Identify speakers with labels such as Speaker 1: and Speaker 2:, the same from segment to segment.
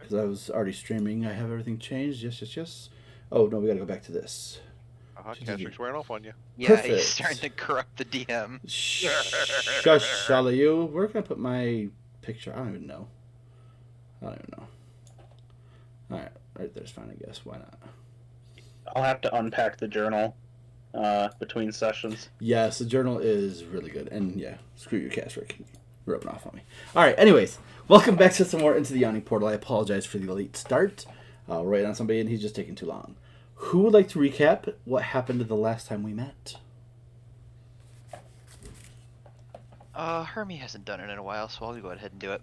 Speaker 1: because I was already streaming. I have everything changed. Yes, yes, yes. Oh, no, we gotta go back to this.
Speaker 2: Caster's wearing off on you.
Speaker 3: Yeah, he's
Speaker 1: Perfect.
Speaker 3: starting to corrupt the DM.
Speaker 1: Shush, you. Where can I put my picture? I don't even know. Alright, right there's fine, I guess. Why not?
Speaker 4: I'll have to unpack the journal between sessions.
Speaker 1: Yes, the journal is really good. And yeah, screw you, Castrick. You're rubbing off on me. Alright, anyways. Welcome back to some more Into the Yawning Portal. I apologize for the late start. I'll write on somebody and he's just taking too long. Who would like to recap what happened the last time we met?
Speaker 3: Hermie hasn't done it in a while, so I'll go ahead and do it.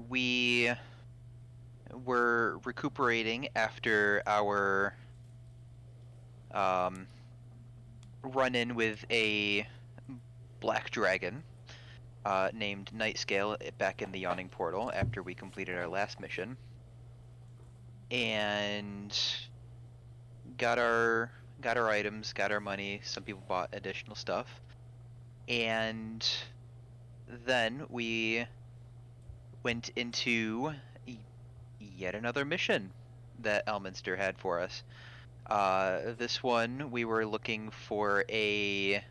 Speaker 3: We were recuperating after our run-in with a black dragon named Nightscale back in the Yawning Portal after we completed our last mission. And got our items, got our money. Some people bought additional stuff, and then we went into yet another mission that Elminster had for us. This one we were looking for a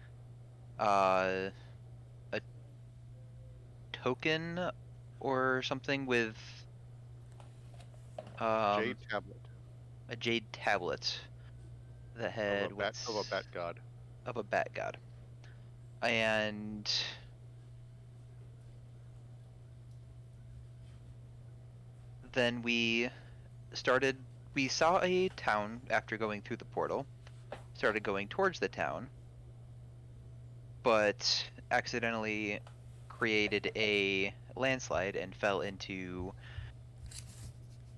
Speaker 3: token or something with
Speaker 2: Jade tablet.
Speaker 3: a jade tablet that had
Speaker 2: of a bat god.
Speaker 3: Of a bat god. And then we saw a town after going through the portal, started going towards the town, but accidentally created a landslide and fell into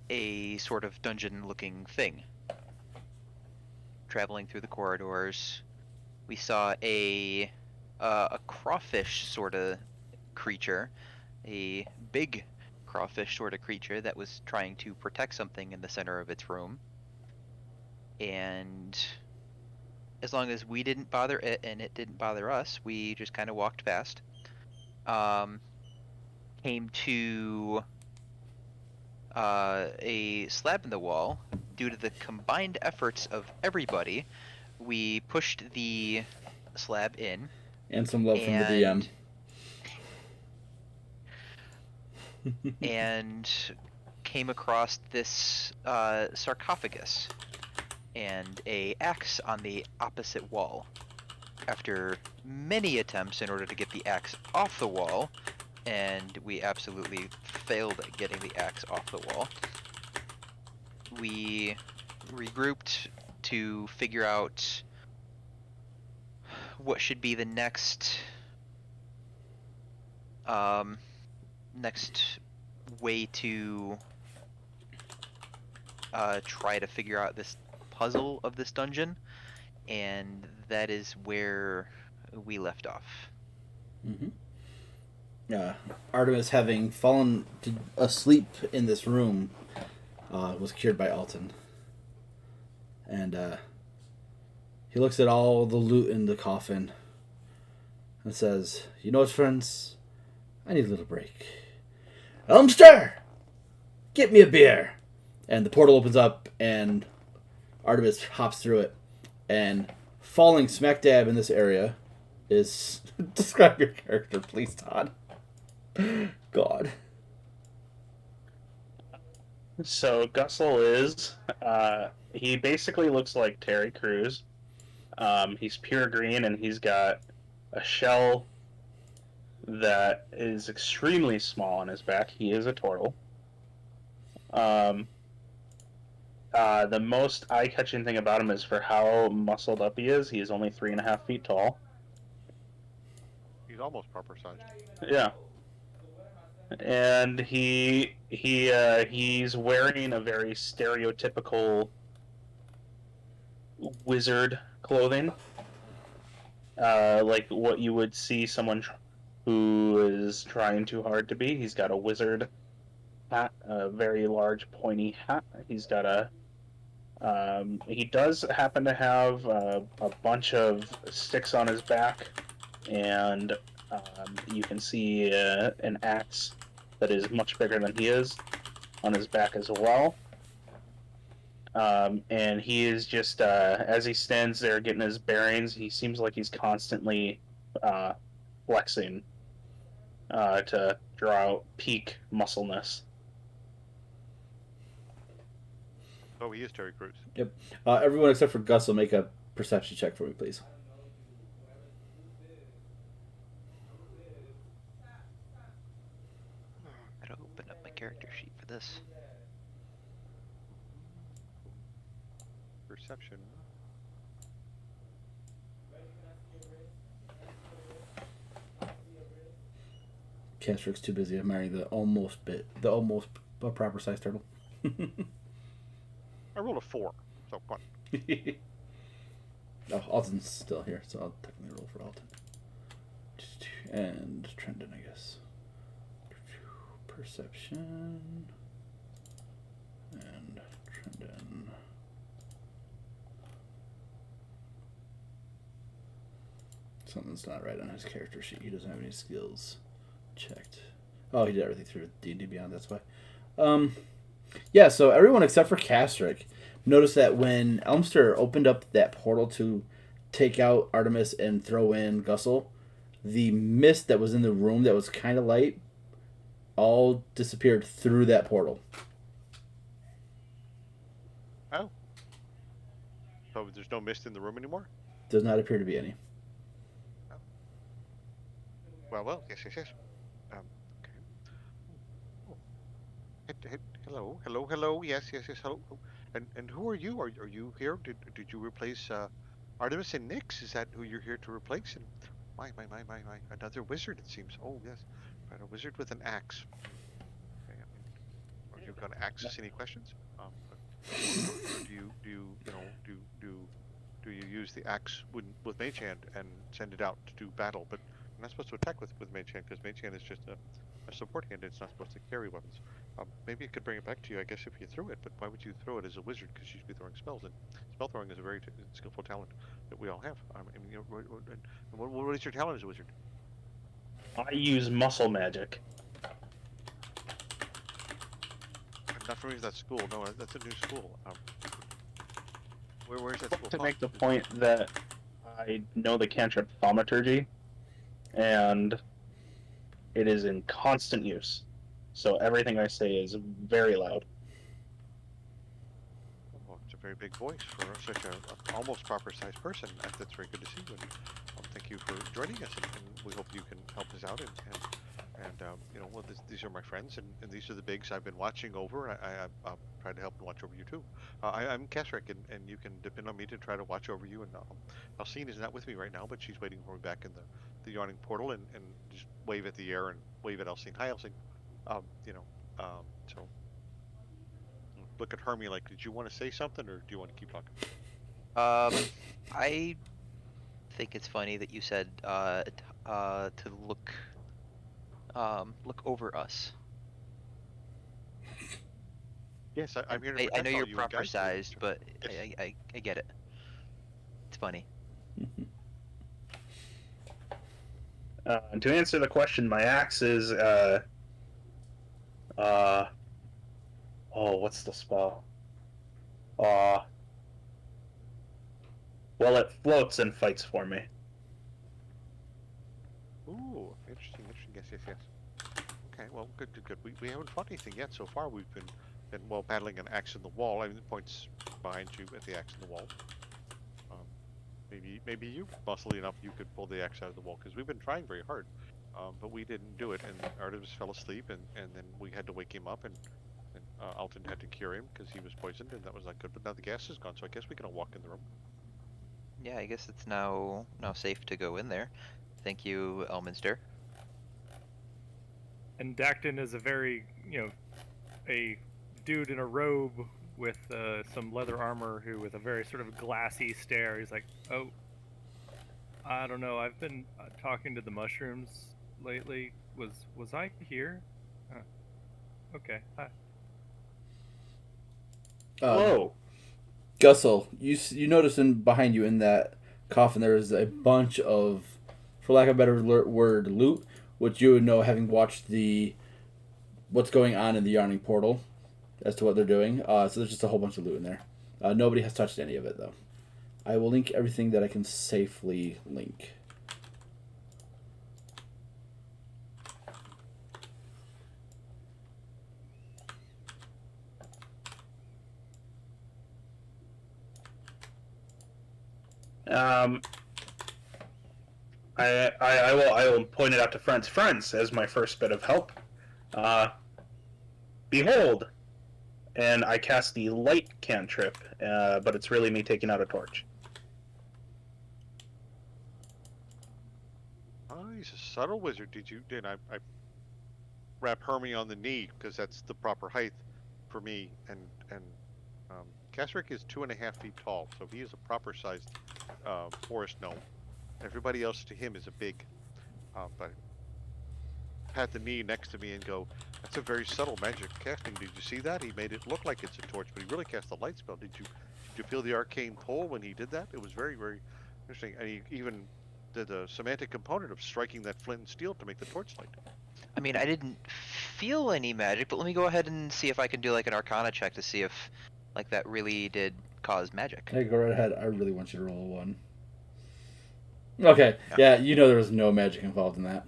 Speaker 3: a sort of dungeon-looking thing. Traveling through the corridors, we saw a crawfish sort of creature, a big crawfish sort of creature that was trying to protect something in the center of its room. And as long as we didn't bother it and it didn't bother us, we just kind of walked past. Came to a slab in the wall. Due to the combined efforts of everybody, we pushed the slab in.
Speaker 1: And some love from the DM.
Speaker 3: And came across this sarcophagus and a axe on the opposite wall. After many attempts in order to get the axe off the wall, and we absolutely failed at getting the axe off the wall, we regrouped to figure out what should be the next way to try to figure out this puzzle of this dungeon, and that is where we left off.
Speaker 1: Mm-hmm. Artemis, having fallen asleep in this room, was cured by Alton. And he looks at all the loot in the coffin and says, "You know what, friends? I need a little break. Elminster! Get me a beer!" And the portal opens up, and Artemis hops through it. And falling smack dab in this area is... Describe your character, please, Todd. God.
Speaker 4: So Gussel is, he basically looks like Terry Crews. He's pure green, and he's got a shell that is extremely small on his back. He is a turtle. The most eye-catching thing about him is for how muscled up he is. He is only 3.5 feet tall.
Speaker 2: He's almost proper sized.
Speaker 4: Yeah. And he's wearing a very stereotypical wizard clothing, like what you would see someone who is trying too hard to be. He's got a wizard hat, a very large pointy hat. He's got he does happen to have a bunch of sticks on his back, and you can see an axe that is much bigger than he is on his back as well. And he is just, as he stands there getting his bearings, he seems like he's constantly flexing to draw out peak muscleness.
Speaker 2: Oh, he is Terry Crews.
Speaker 1: Yep. Everyone except for Gus will make a perception check for me, please.
Speaker 3: Gotta open up my character sheet for this.
Speaker 2: Perception.
Speaker 1: Castrick's too busy admiring the almost proper size turtle.
Speaker 2: I rolled a 4, so come on.
Speaker 1: Oh, Alton's still here, so I'll technically roll for Alton. And Trendon, I guess. Perception. And Trendon. Something's not right on his character sheet. He doesn't have any skills checked. Oh, he did everything through D&D Beyond, that's why. Yeah, so everyone except for Castrick noticed that when Elminster opened up that portal to take out Artemis and throw in Gussel, the mist that was in the room that was kind of light all disappeared through that portal.
Speaker 2: Oh. So there's no mist in the room anymore?
Speaker 1: Does not appear to be any.
Speaker 2: Well, yes. Okay. Oh. Hello. Yes. Hello. And who are you? Are you here? Did you replace Artemis and Nyx? Is that who you're here to replace? And my, another wizard it seems. Oh yes, right, a wizard with an axe. Okay, are you going to ask us any questions? Do you use the axe with Mage Hand and send it out to do battle? But you're not supposed to attack with Mage Hand because Mage Hand is just a support hand. It's not supposed to carry weapons. Maybe it could bring it back to you, I guess, if you threw it. But why would you throw it as a wizard? Because you should be throwing spells, and spell throwing is a very skillful talent that we all have. What is your talent as a wizard?
Speaker 4: I use muscle magic.
Speaker 2: I'm not familiar with that school. No, that's a new school. Where's that school?
Speaker 4: To make the point that I know the cantrip thaumaturgy, and it is in constant use. So everything I say is very loud.
Speaker 2: Well, it's a very big voice for such a almost proper-sized person. That's very good to see you. And thank you for joining us, and we hope you can help us out. These are my friends, and these are the bigs I've been watching over. I'll try to help and watch over you too. I'm Kesrick, and you can depend on me to try to watch over you. And Alcine is not with me right now, but she's waiting for me back in the Yawning Portal, and just wave at the air and wave at Alcine. Hi, Alcine. So look at Hermie like, did you want to say something, or do you want to keep talking?
Speaker 3: I think it's funny that you said to look over us.
Speaker 2: Yes, I'm here to
Speaker 3: I know
Speaker 2: protect all
Speaker 3: you're
Speaker 2: you
Speaker 3: proper
Speaker 2: guys.
Speaker 3: sized, but
Speaker 2: Yes.
Speaker 3: I get it. It's funny.
Speaker 4: To answer the question, my axe is what's the spell? Well, it floats and fights for me.
Speaker 2: Ooh, interesting. Yes. Okay, well, good. We haven't fought anything yet so far. We've been battling an axe in the wall. I mean, the point's behind you at the axe in the wall. Maybe you muscly enough you could pull the axe out of the wall, because we've been trying very hard, but we didn't do it. And Artemis fell asleep, and then we had to wake him up, and Alton had to cure him because he was poisoned, and that was not good. But now the gas is gone, so I guess we can all walk in the room.
Speaker 3: Yeah, I guess it's now safe to go in there. Thank you, Elminster.
Speaker 5: And Dacton is a very, a dude in a robe with some leather armor who, with a very sort of glassy stare, he's like, oh, I don't know, I've been talking to the mushrooms lately. Was I here? Okay, hi.
Speaker 4: Whoa!
Speaker 1: Gussel, you notice behind you in that coffin there is a bunch of, for lack of a better word, loot, which you would know having watched the what's going on in the Yawning Portal as to what they're doing. So there's just a whole bunch of loot in there. Nobody has touched any of it, though. I will link everything that I can safely link.
Speaker 4: I will point it out to friends. Friends, as my first bit of help. Behold, and I cast the light cantrip, but it's really me taking out a torch.
Speaker 2: Oh, he's a subtle wizard. Did I wrap Hermie on the knee because that's the proper height for me, and Kasric is 2.5 feet tall, so he is a proper sized forest gnome. Everybody else to him is a big, but pat the knee next to me and go, that's a very subtle magic casting. Did you see that? He made it look like it's a torch, but he really cast a light spell. Did you feel the arcane pull when he did that? It was very, very interesting. And he even did a semantic component of striking that flint and steel to make the torch light.
Speaker 3: I mean, I didn't feel any magic, but let me go ahead and see if I can do like an Arcana check to see if like that really did cause magic.
Speaker 1: Hey, go right ahead. I really want you to roll a 1. Okay, yeah, you know there was no magic involved in that.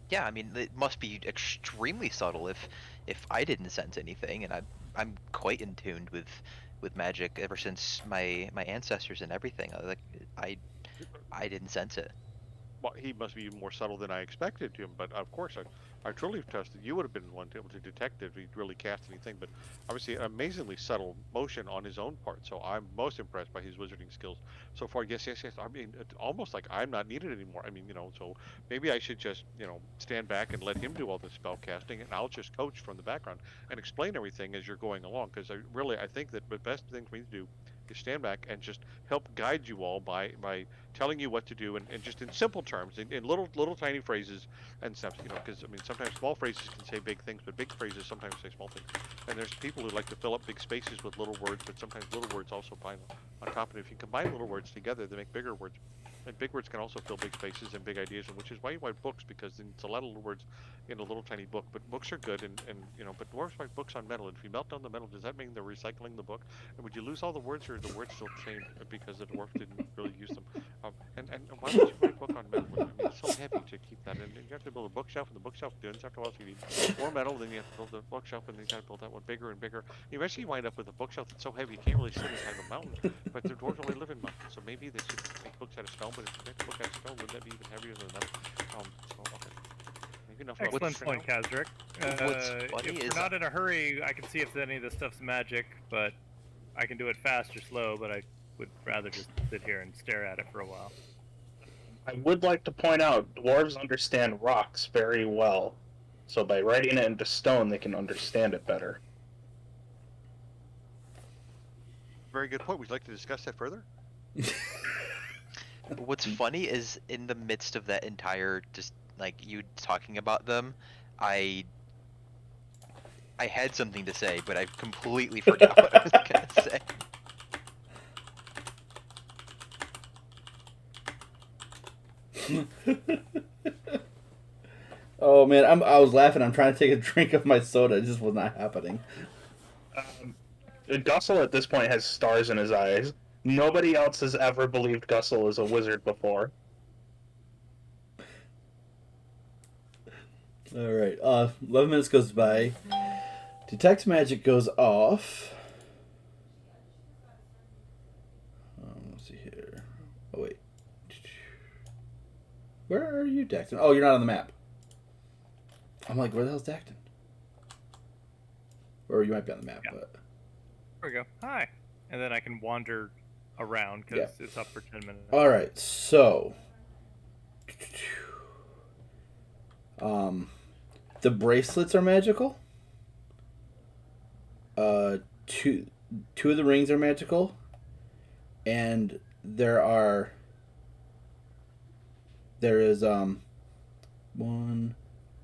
Speaker 3: Yeah, I mean, it must be extremely subtle if I didn't sense anything, and I'm quite in tune with magic ever since my ancestors and everything. I didn't sense it.
Speaker 2: Well, he must be more subtle than I expected him, but of course, I truly trusted you would have been one able to detect if he'd really cast anything. But obviously, an amazingly subtle motion on his own part. So I'm most impressed by his wizarding skills so far. Yes. I mean, it's almost like I'm not needed anymore. I mean, so maybe I should just, stand back and let him do all the spell casting, and I'll just coach from the background and explain everything as you're going along. Because I think that the best thing for me to do is stand back and just help guide you all by telling you what to do, and just in simple terms, in little tiny phrases and steps, because I mean sometimes small phrases can say big things, but big phrases sometimes say small things. And there's people who like to fill up big spaces with little words, but sometimes little words also bind on top of it. If you combine little words together, they make bigger words. And big words can also fill big spaces and big ideas, which is why you write books, because it's a lot of little words in a little tiny book. But books are good, and but dwarves write books on metal. And if you melt down the metal, does that mean they're recycling the book? And would you lose all the words, or the words still change because the dwarf didn't really use them? And why would you write a book on metal? I mean, it's so heavy to keep that, and you have to build a bookshelf, and the bookshelf after a while, so you need more metal, then you have to build the bookshelf, and then you got to build that one bigger and bigger. Eventually, you wind up with a bookshelf that's so heavy you can't really sit inside a mountain. But the dwarves only live in mountains, so maybe they should make books out of stone. But if you make a book out of stone, wouldn't that be even heavier than metal? Okay. Maybe enough.
Speaker 5: Excellent point, Kasric.
Speaker 3: What's funny
Speaker 5: If
Speaker 3: is
Speaker 5: we're not in a hurry, I can see if any of this stuff's magic, but I can do it fast or slow, but I would rather just sit here and stare at it for a while.
Speaker 4: I would like to point out, dwarves understand rocks very well, so by writing it into stone, they can understand it better.
Speaker 2: Very good point. Would you like to discuss that further?
Speaker 3: What's funny is in the midst of that entire just like you talking about them, I had something to say, but I completely forgot what I was gonna say.
Speaker 1: Oh man, I was laughing. I'm trying to take a drink of my soda. It just was not happening.
Speaker 4: Gussel at this point has stars in his eyes. Nobody else has ever believed Gussel is a wizard before.
Speaker 1: All right. 11 minutes goes by. Detect magic goes off. Let's see here. Oh wait. Where are you, Dacton? Oh, you're not on the map. I'm like, where the hell's Dacton? Or you might be on the map, but...
Speaker 5: There we go. Hi. And then I can wander around because it's up for 10 minutes.
Speaker 1: All right, so... the bracelets are magical. Two of the rings are magical. And there is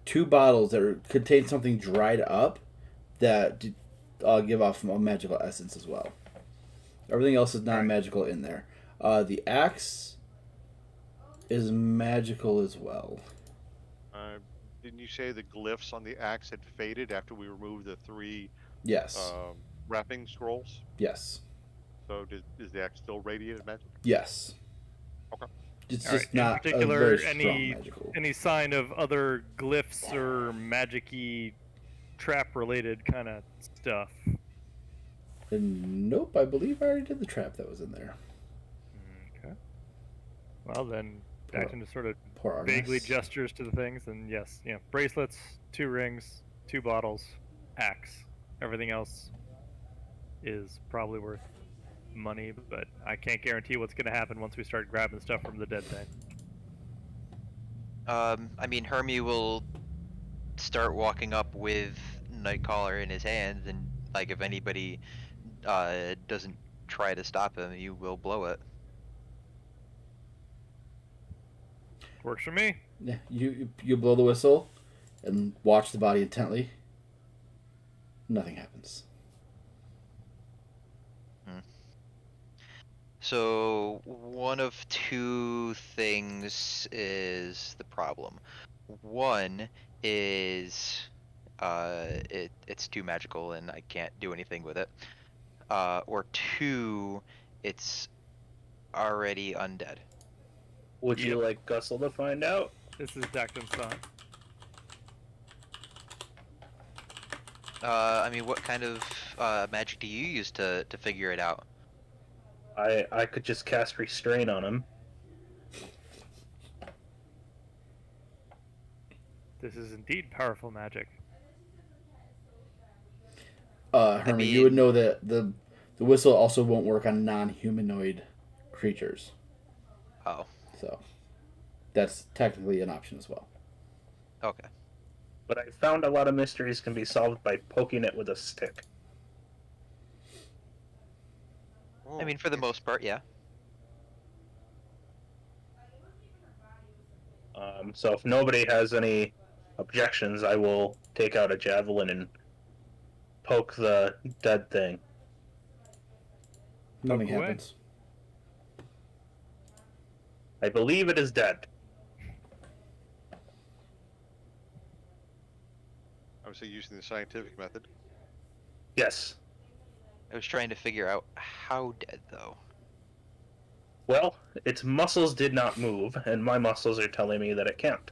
Speaker 1: 2 bottles that contain something dried up that give off a magical essence as well. Everything else is non-magical in there. The axe is magical as well.
Speaker 2: Didn't you say the glyphs on the axe had faded after we removed the 3
Speaker 1: Yes.
Speaker 2: wrapping scrolls?
Speaker 1: Yes.
Speaker 2: So is the axe still radiated magic?
Speaker 1: Yes.
Speaker 2: Okay.
Speaker 1: It's
Speaker 5: All right.
Speaker 1: just
Speaker 5: In
Speaker 1: not a very
Speaker 5: particular,
Speaker 1: strong magical.
Speaker 5: any sign of other glyphs or magic-y trap-related kind of stuff?
Speaker 1: And nope, I believe I already did the trap that was in there.
Speaker 5: Okay. Well then,
Speaker 1: Poor-
Speaker 5: Acton just sort of
Speaker 1: Poor
Speaker 5: vaguely
Speaker 1: Artemis.
Speaker 5: gestures to the things, and yes, bracelets, 2 rings, 2 bottles, axe. Everything else is probably worth money, but I can't guarantee what's going to happen once we start grabbing stuff from the dead thing.
Speaker 3: I mean, Hermie will start walking up with Nightcaller in his hands, and like if anybody doesn't try to stop him, you will blow it.
Speaker 5: Works for me.
Speaker 1: Yeah, you blow the whistle and watch the body intently. Nothing happens.
Speaker 3: So one of 2 things is the problem. One is it's too magical and I can't do anything with it. Or 2, it's already undead.
Speaker 4: Would you like Gussel to find out?
Speaker 5: This is Dacton's thought.
Speaker 3: I mean, what kind of magic do you use to figure it out?
Speaker 4: I could just cast Restrain on him.
Speaker 5: This is indeed powerful magic.
Speaker 1: Herman, you would know that the whistle also won't work on non-humanoid creatures.
Speaker 3: Oh.
Speaker 1: So that's technically an option as well.
Speaker 3: Okay.
Speaker 4: But I found a lot of mysteries can be solved by poking it with a stick.
Speaker 3: I mean, for the most part, yeah.
Speaker 4: So if nobody has any objections, I will take out a javelin and poke the dead thing.
Speaker 1: Nothing
Speaker 5: Poke away.
Speaker 1: happens.
Speaker 4: I believe it is dead.
Speaker 2: Obviously using the scientific method.
Speaker 4: Yes.
Speaker 3: I was trying to figure out how dead, though.
Speaker 4: Well, its muscles did not move, and my muscles are telling me that it can't.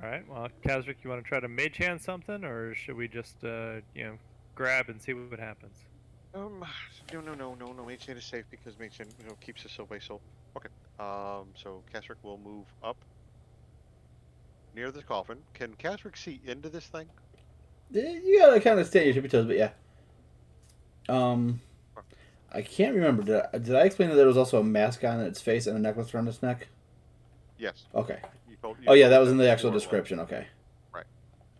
Speaker 5: Alright, well, Kazric, you want to try to mage hand something, or should we just, grab and see what happens?
Speaker 2: No. Mage hand is safe because Mage hand, keeps us away. So okay. So Kasric will move up near the coffin. Can Kasric see into this thing?
Speaker 1: You gotta kind of stay on your tippy toes, but yeah. I can't remember. Did I explain that there was also a mask on its face and a necklace around its neck?
Speaker 2: Yes.
Speaker 1: Okay.
Speaker 2: You
Speaker 1: Oh yeah, that
Speaker 2: told
Speaker 1: was in the
Speaker 2: before
Speaker 1: actual
Speaker 2: it was.
Speaker 1: description. Okay.
Speaker 2: Right.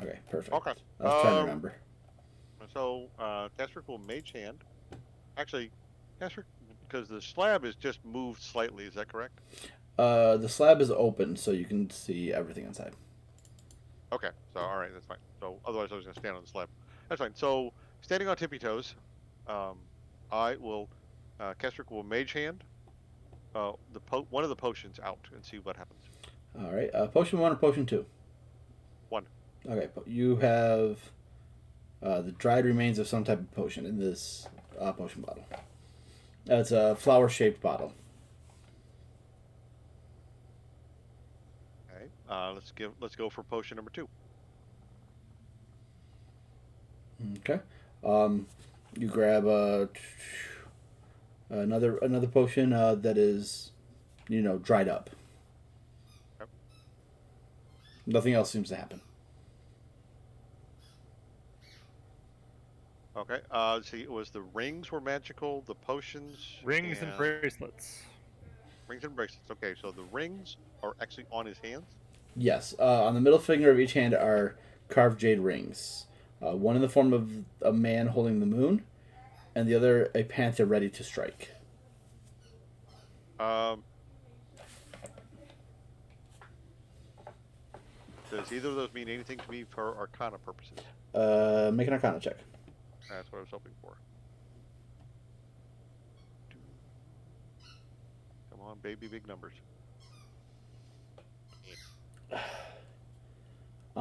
Speaker 1: Okay, perfect.
Speaker 2: Okay.
Speaker 1: I was trying to remember.
Speaker 2: So Kasric will mage hand. Actually, Kasric, because the slab is just moved slightly. Is that correct?
Speaker 1: The slab is open, so you can see everything inside.
Speaker 2: Okay. So all right, that's fine. So otherwise, I was going to stand on the slab. That's fine. So standing on tippy toes, I will. Kasric will mage hand. One of the potions out and see what happens.
Speaker 1: All right. Potion 1 or potion 2?
Speaker 2: 1.
Speaker 1: Okay. You have the dried remains of some type of potion in this potion bottle. It's a flower-shaped bottle.
Speaker 2: Okay. Let's go for potion number 2.
Speaker 1: Okay. You grab another potion that is, dried up.
Speaker 2: Yep.
Speaker 1: Nothing else seems to happen.
Speaker 2: Okay. See, it was the rings were magical, the potions.
Speaker 5: Rings and bracelets.
Speaker 2: Rings and bracelets. Okay, so the rings are actually on his hands.
Speaker 1: Yes. On the middle finger of each hand are carved jade rings. One in the form of a man holding the moon, and the other a panther ready to strike.
Speaker 2: Does either of those mean anything to me for Arcana purposes?
Speaker 1: Make an Arcana check.
Speaker 2: That's what I was hoping for. Come on, baby, big numbers.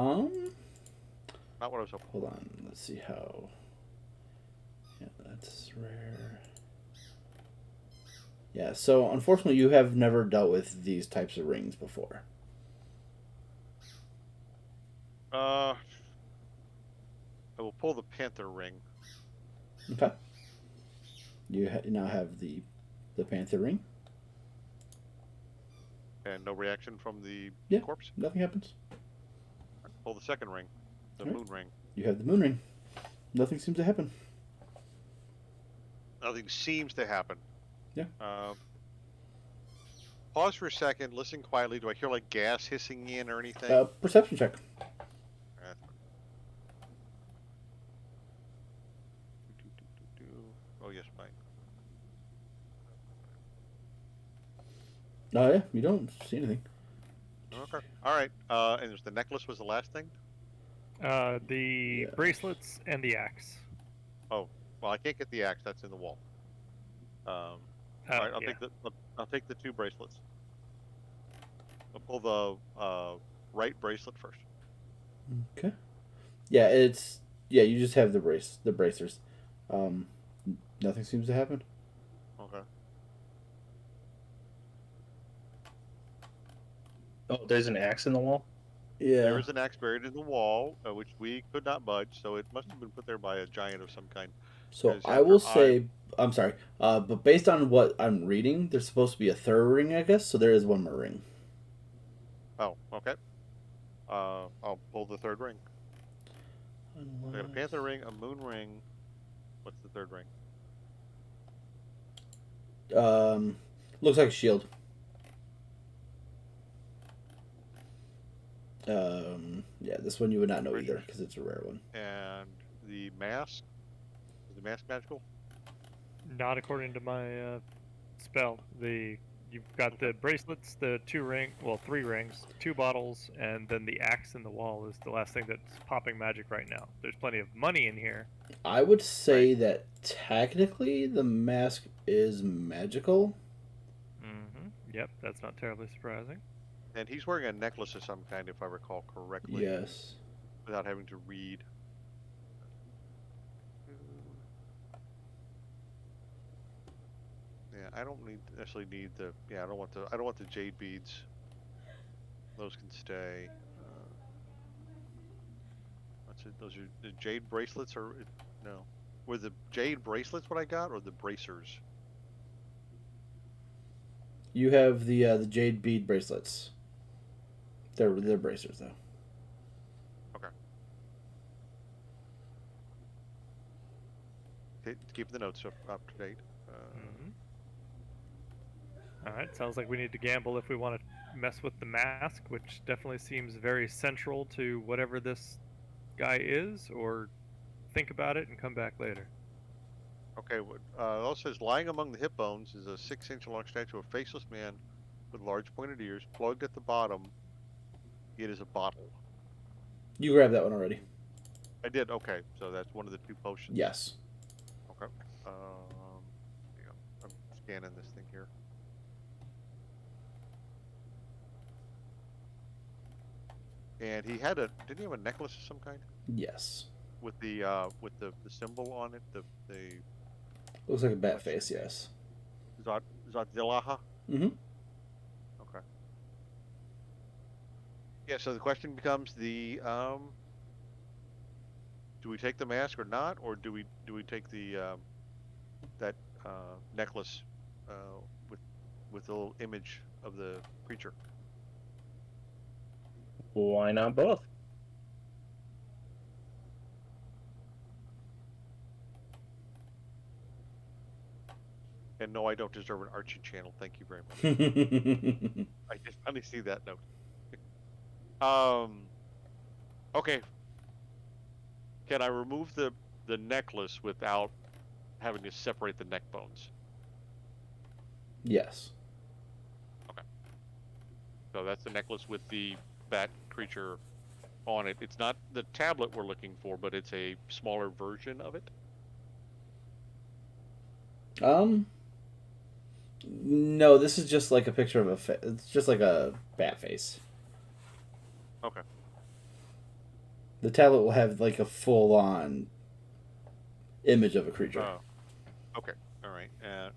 Speaker 2: Not what I was hoping.
Speaker 1: Hold on. Let's see how. Yeah, that's rare. Yeah, so unfortunately, you have never dealt with these types of rings before.
Speaker 2: I will pull the panther ring.
Speaker 1: Okay. You now have the panther ring.
Speaker 2: And no reaction from the
Speaker 1: Yeah.
Speaker 2: corpse.
Speaker 1: Nothing happens.
Speaker 2: Pull the second ring, the
Speaker 1: Alright.
Speaker 2: moon ring.
Speaker 1: You have the moon ring. Nothing seems to happen.
Speaker 2: Nothing seems to happen.
Speaker 1: Yeah.
Speaker 2: Pause for a second. Listen quietly. Do I hear like gas hissing in or anything?
Speaker 1: Perception check.
Speaker 2: Oh yes, mine.
Speaker 1: Oh yeah, you don't see anything.
Speaker 2: Okay. All right. And there's the necklace was the last thing.
Speaker 5: The
Speaker 1: Yeah.
Speaker 5: bracelets and the axe.
Speaker 2: Oh, well, I can't get the axe. That's in the wall. All right. I'll take the 2 bracelets. I'll pull the right bracelet first.
Speaker 1: Okay. Yeah, you just have the bracers. Nothing seems to happen.
Speaker 2: Okay.
Speaker 4: Oh, there's an axe in the wall?
Speaker 1: Yeah.
Speaker 2: There is an axe buried in the wall, which we could not budge, so it must have been put there by a giant of some kind.
Speaker 1: So
Speaker 2: Because
Speaker 1: I will
Speaker 2: after
Speaker 1: say, I'm sorry, but based on what I'm reading, there's supposed to be a third ring, I guess. So there is one more ring.
Speaker 2: Oh, okay. I'll pull the 3rd ring. I got a panther ring, a moon ring. What's the 3rd ring?
Speaker 1: Looks like a shield. Yeah, this one you would not know either because it's a rare one.
Speaker 2: And the mask? Is the mask magical?
Speaker 5: Not according to my spell. You've got the bracelets, the 3 rings, 2 bottles, and then the axe in the wall is the last thing that's popping magic right now. There's plenty of money in here.
Speaker 1: I would say that technically the mask is magical.
Speaker 5: Mm-hmm. Yep, that's not terribly surprising.
Speaker 2: And he's wearing a necklace of some kind, if I recall correctly.
Speaker 1: Yes.
Speaker 2: Without having to read. Yeah, I don't necessarily need the. Yeah, I don't want the jade beads. Those can stay. What's it? Those are the jade bracelets, or no? Were the jade bracelets what I got, or the bracers?
Speaker 1: You have the jade bead bracelets. They're bracers though.
Speaker 2: Okay. Keeping the notes up to date.
Speaker 5: Alright, sounds like we need to gamble if we want to mess with the mask, which definitely seems very central to whatever this guy is, or think about it and come back later.
Speaker 2: Okay, what also says lying among the hip bones is a 6-inch long statue of a faceless man with large pointed ears. Plugged at the bottom, it is a bottle.
Speaker 1: You grabbed that one already.
Speaker 2: I did. Okay, so that's one of the 2 potions.
Speaker 1: Yes.
Speaker 2: Okay. Yeah, I'm scanning this thing here. And he had didn't he have a necklace of some kind
Speaker 1: Yes.
Speaker 2: with the symbol on it? The
Speaker 1: Looks like a bat face. Yes.
Speaker 2: Zadilaha.
Speaker 1: Mm-hmm.
Speaker 2: Okay. Yeah. So the question becomes do we take the mask or not, or do we take the that necklace with the little image of the creature?
Speaker 4: Why not both?
Speaker 2: And no, I don't deserve an Archie channel. Thank you very much. I just finally see that note. Okay. Can I remove the necklace without having to separate the neck bones?
Speaker 1: Yes.
Speaker 2: So that's the necklace with the bat creature on it. It's not the tablet we're looking for, but it's a smaller version of it.
Speaker 1: No, this is just like a picture of it's just like a bat face.
Speaker 2: Okay.
Speaker 1: The tablet will have like a full-on image of a creature.
Speaker 2: Okay.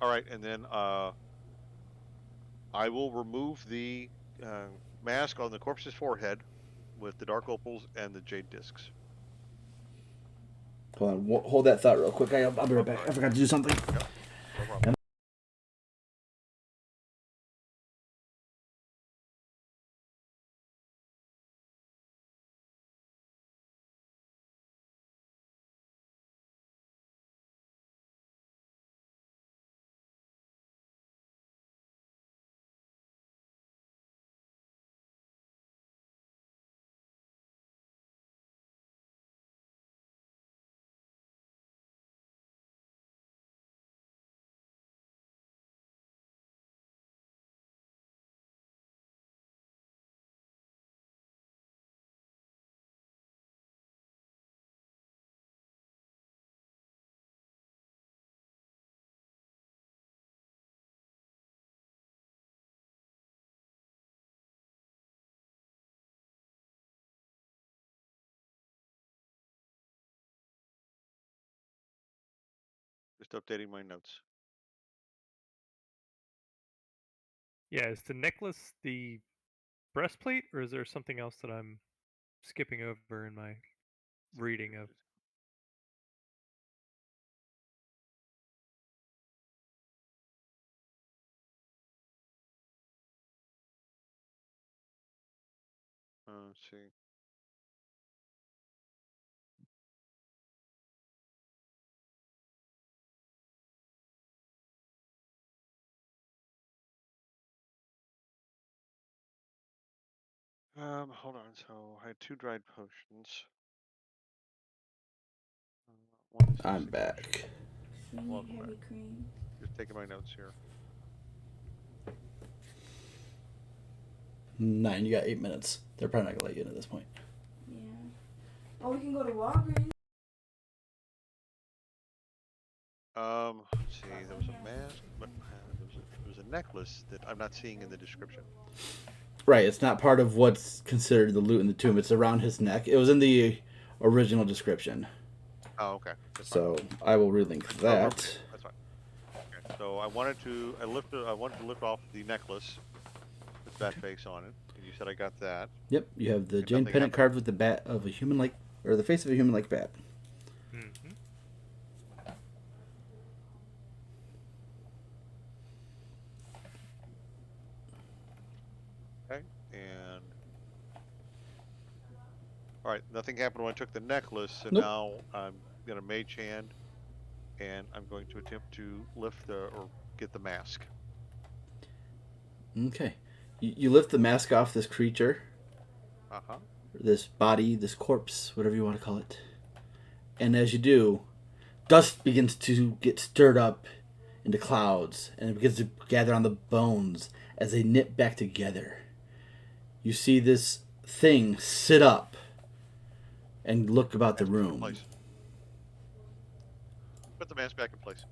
Speaker 2: All right, and then I will remove the mask on the corpse's forehead with the dark opals and the jade discs.
Speaker 1: Hold on, hold that thought real quick. I'll be right back. I forgot to do something.
Speaker 2: Yep. No problem. Just updating my notes.
Speaker 5: Yeah, is the necklace the breastplate, or is there something else that I'm skipping over in my reading of?
Speaker 2: Let's see. Hold on. So I had 2 dried potions. One is
Speaker 1: I'm
Speaker 2: sick
Speaker 1: back.
Speaker 2: potion. Welcome back.
Speaker 6: Cream.
Speaker 2: Just taking my notes here.
Speaker 1: 9. You got 8 minutes. They're probably not gonna let you in at this point.
Speaker 6: Yeah. Oh, we can go to Walgreens.
Speaker 2: Let's see. There was a mask, but there was a necklace that I'm not seeing in the description.
Speaker 1: Right, it's not part of what's considered the loot in the tomb. It's around his neck. It was in the original description.
Speaker 2: Oh, okay. That's
Speaker 1: So I will relink that.
Speaker 2: That's fine. Okay. So I wanted to lift off the necklace with bat face on it. And you said I got that.
Speaker 1: Yep, you have the
Speaker 2: And
Speaker 1: Jane
Speaker 2: nothing
Speaker 1: pennant
Speaker 2: happened.
Speaker 1: carved with the bat of a human-like, or the face of a human-like bat.
Speaker 5: Mm-hmm.
Speaker 2: Okay. And all right, nothing happened when I took the necklace. So
Speaker 1: Nope.
Speaker 2: now I'm gonna mage hand, and I'm going to attempt to lift or get the mask.
Speaker 1: Okay. You lift the mask off this creature, this body, this corpse, whatever you want to call it. And as you do, dust begins to get stirred up into clouds, and it begins to gather on the bones as they knit back together. You see this thing sit up and look about the room.
Speaker 2: Put the mask back in place.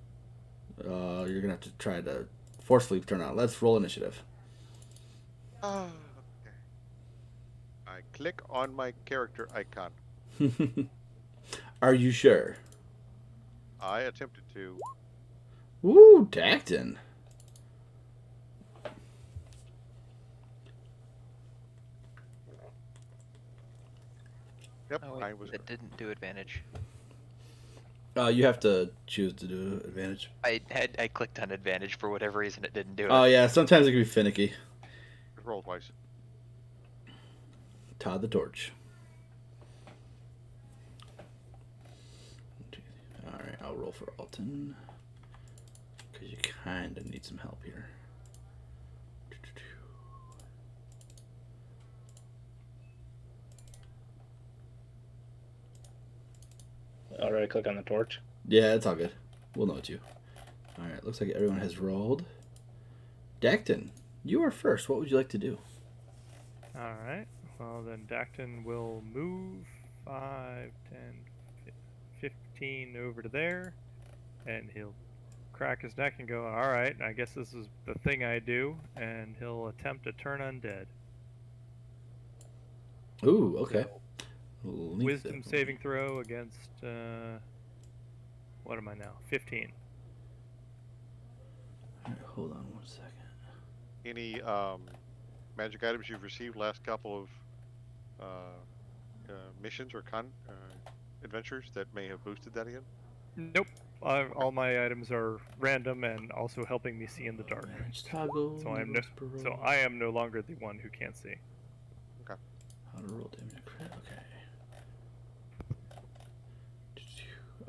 Speaker 1: You're gonna have to try to forcefully turn on. Let's roll initiative.
Speaker 2: Okay. I click on my character icon.
Speaker 1: Are you sure?
Speaker 2: I attempted to.
Speaker 1: Ooh, Dacton.
Speaker 2: Yep,
Speaker 3: Oh, wait,
Speaker 2: I was.
Speaker 3: it didn't do advantage.
Speaker 1: You have to choose to do advantage.
Speaker 3: I clicked on advantage for whatever reason. It didn't do it.
Speaker 1: Oh yeah, sometimes it can be finicky.
Speaker 2: Roll twice.
Speaker 1: Todd the torch. Alright, I'll roll for Alton. Because you kind of need some help here.
Speaker 4: Alright, click on the torch.
Speaker 1: Yeah, it's all good. We'll know it's you. Alright, looks like everyone has rolled. Dacton, you are first. What would you like to do?
Speaker 5: Alright. Well, then Dacton will move 5, 10, 15 over to there, and he'll crack his neck and go, alright, I guess this is the thing I do, and he'll attempt to turn undead.
Speaker 1: Ooh, okay.
Speaker 5: Wisdom saving throw against. What am I now? 15.
Speaker 1: Alright, hold on 1 second.
Speaker 2: Any magic items you've received last couple of missions or adventures that may have boosted that again?
Speaker 5: Nope. All my items are random and also helping me see in the dark.
Speaker 1: Damage toggle.
Speaker 5: So I am no longer the one who can't see.
Speaker 2: Okay.
Speaker 1: How to roll damage crit? Okay.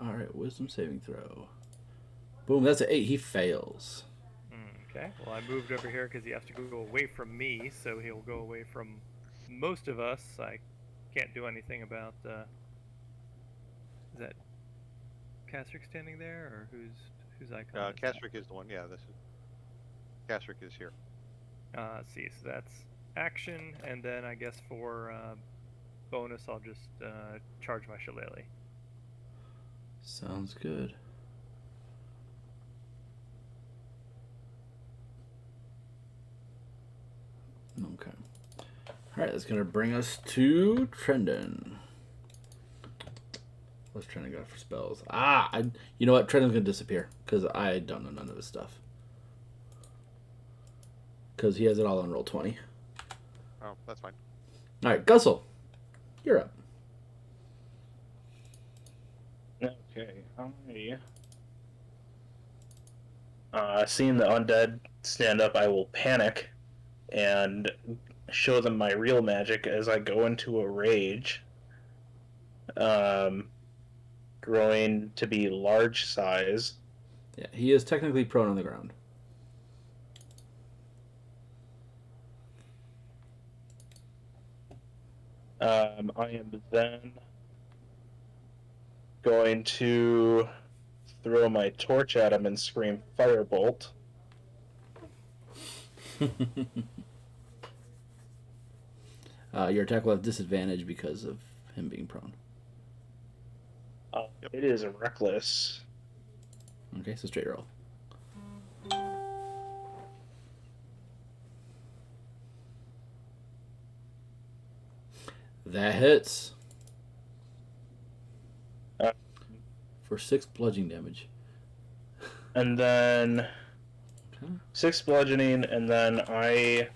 Speaker 1: Alright, wisdom saving throw. Boom, that's an 8. He fails.
Speaker 5: Okay. Well, I moved over here because he has to go away from me, so he'll go away from most of us. I can't do anything about. Is that Kastrick standing there, or whose icon?
Speaker 2: Kastrick is the one. Yeah, this is. Kastrick is here.
Speaker 5: Let's see. So that's action, and then I guess for bonus, I'll just charge my shillelagh.
Speaker 1: Sounds good. Okay. Alright, that's going to bring us to Trendon. What's Trendon got for spells? You know what? Trendon's going to disappear because I don't know none of his stuff. Because he has it all on roll 20.
Speaker 2: Oh, that's fine.
Speaker 1: Alright, Gussel, you're up.
Speaker 4: Okay, seeing the undead stand up, I will panic and show them my real magic as I go into a rage. Growing to be large size.
Speaker 1: Yeah, he is technically prone on the ground.
Speaker 4: I am then going to throw my torch at him and scream firebolt.
Speaker 1: Your attack will have disadvantage because of him being prone.
Speaker 4: It is reckless.
Speaker 1: Okay, so straight roll. That hits. For 6 bludgeoning damage.
Speaker 4: And then
Speaker 1: Okay.
Speaker 4: 6 bludgeoning, and then I,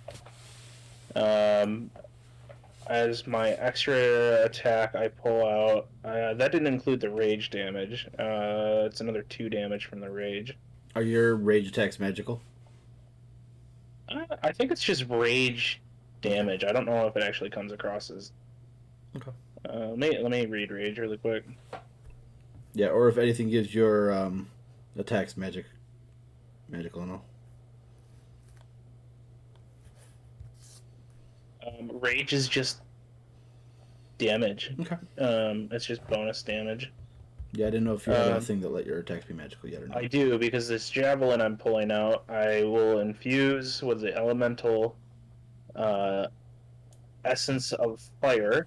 Speaker 4: as my extra attack, I pull out. That didn't include the rage damage. It's another 2 damage from the rage.
Speaker 1: Are your rage attacks magical?
Speaker 4: I think it's just rage damage. I don't know if it actually comes across as.
Speaker 1: Okay.
Speaker 4: Let me read rage really quick.
Speaker 1: Yeah, or if anything gives your attacks magical and all.
Speaker 4: Rage is just damage.
Speaker 1: Okay.
Speaker 4: It's just bonus damage.
Speaker 1: Yeah, I didn't know if you had a thing that let your attacks be magical yet or not.
Speaker 4: I do, because this javelin I'm pulling out, I will infuse with the elemental essence of fire.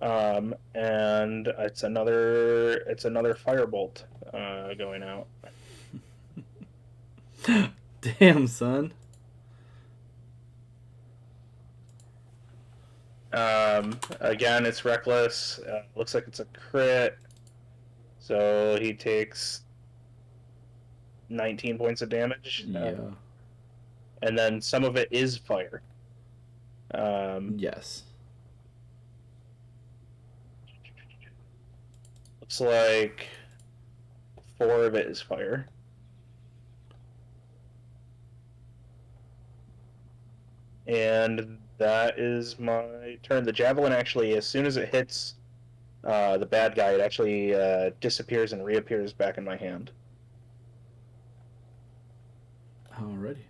Speaker 4: And it's another firebolt going out.
Speaker 1: Damn, son.
Speaker 4: Again, it's reckless. Looks like it's a crit. So he takes 19 points of damage.
Speaker 1: Yeah.
Speaker 4: And then some of it is fire.
Speaker 1: Yes.
Speaker 4: Looks like 4 of it is fire. And that is my turn. The javelin actually, as soon as it hits the bad guy, it actually disappears and reappears back in my hand.
Speaker 1: Alrighty.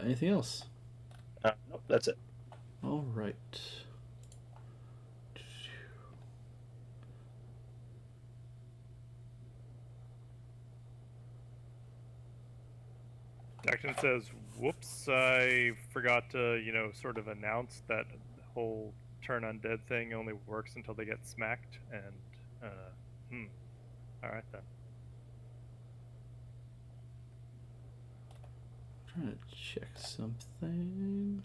Speaker 1: Anything else?
Speaker 4: Nope, that's it.
Speaker 1: All right.
Speaker 5: Action says, "Whoops! I forgot to, sort of announce that the whole turn undead thing only works until they get smacked." And all right then.
Speaker 1: Trying to check something.